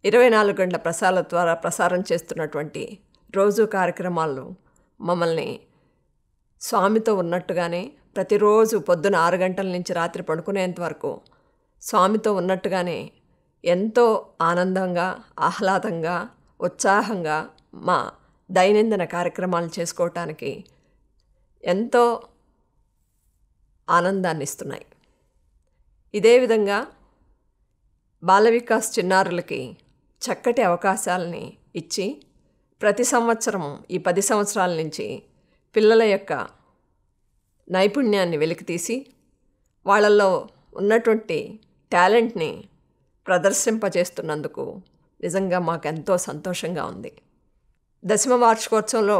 24 గంటల ద్వారా ప్రసారం చేస్తున్నటువంటి రోజు కార్యక్రమాలను మమ్మల్ని స్వామితో ఉన్నట్టుగానే ప్రతిరోజు పొద్దున 6 గంటల నుంచి రాత్రి పడుకునేంత వరకు స్వామితో ఉన్నట్టుగానే ఎంతో ఆనందంగా, ఆహ్లాదంగా, ఉత్సాహంగా మా దైనందిన కార్యక్రమాలు చేసుకోవటానికి ఎంతో ఆనందాన్ని ఇస్తున్నాయి. ఇదే విధంగా బాల వికాస్ చిన్నారులకి చక్కటి అవకాశాలని ఇచ్చి ప్రతి సంవత్సరం ఈ 10 సంవత్సరాల నుంచి పిల్లల యొక్క నైపుణ్యాన్ని వెలికితీసి వాళ్ళల్లో ఉన్నటువంటి టాలెంట్ని ప్రదర్శింపజేస్తున్నందుకు నిజంగా మాకు ఎంతో సంతోషంగా ఉంది. 10వ వార్షికోత్సవంలో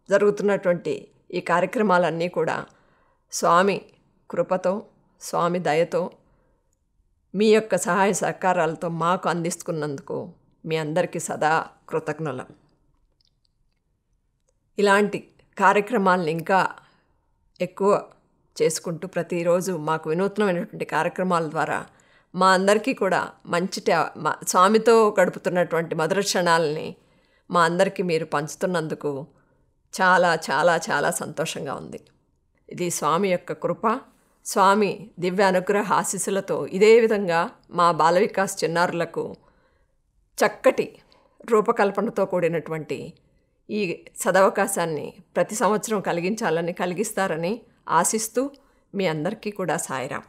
జరుగుతున్నటువంటి ఈ కార్యక్రమాలన్నీ కూడా స్వామి కృపతో, స్వామి దయతో, మీ యొక్క సహాయ సహకారాలతో మాకు అందిస్తున్నందుకు మీ అందరికీ సదా కృతజ్ఞులం. ఇలాంటి కార్యక్రమాలను ఇంకా ఎక్కువ చేసుకుంటూ ప్రతిరోజు మాకు వినూత్నమైనటువంటి కార్యక్రమాల ద్వారా మా అందరికీ కూడా స్వామితో గడుపుతున్నటువంటి మధుర క్షణాలని మా అందరికీ మీరు పంచుతున్నందుకు చాలా చాలా చాలా సంతోషంగా ఉంది. ఇది స్వామి యొక్క కృప, స్వామి దివ్య అనుగ్రహ ఆశీస్సులతో ఇదే విధంగా మా బాల వికాస్ చిన్నారులకు చక్కటి రూపకల్పనతో కూడినటువంటి ఈ సదవకాశాన్ని ప్రతి సంవత్సరం కలిగిస్తారని ఆశిస్తూ మీ అందరికీ కూడా సాయిరాం.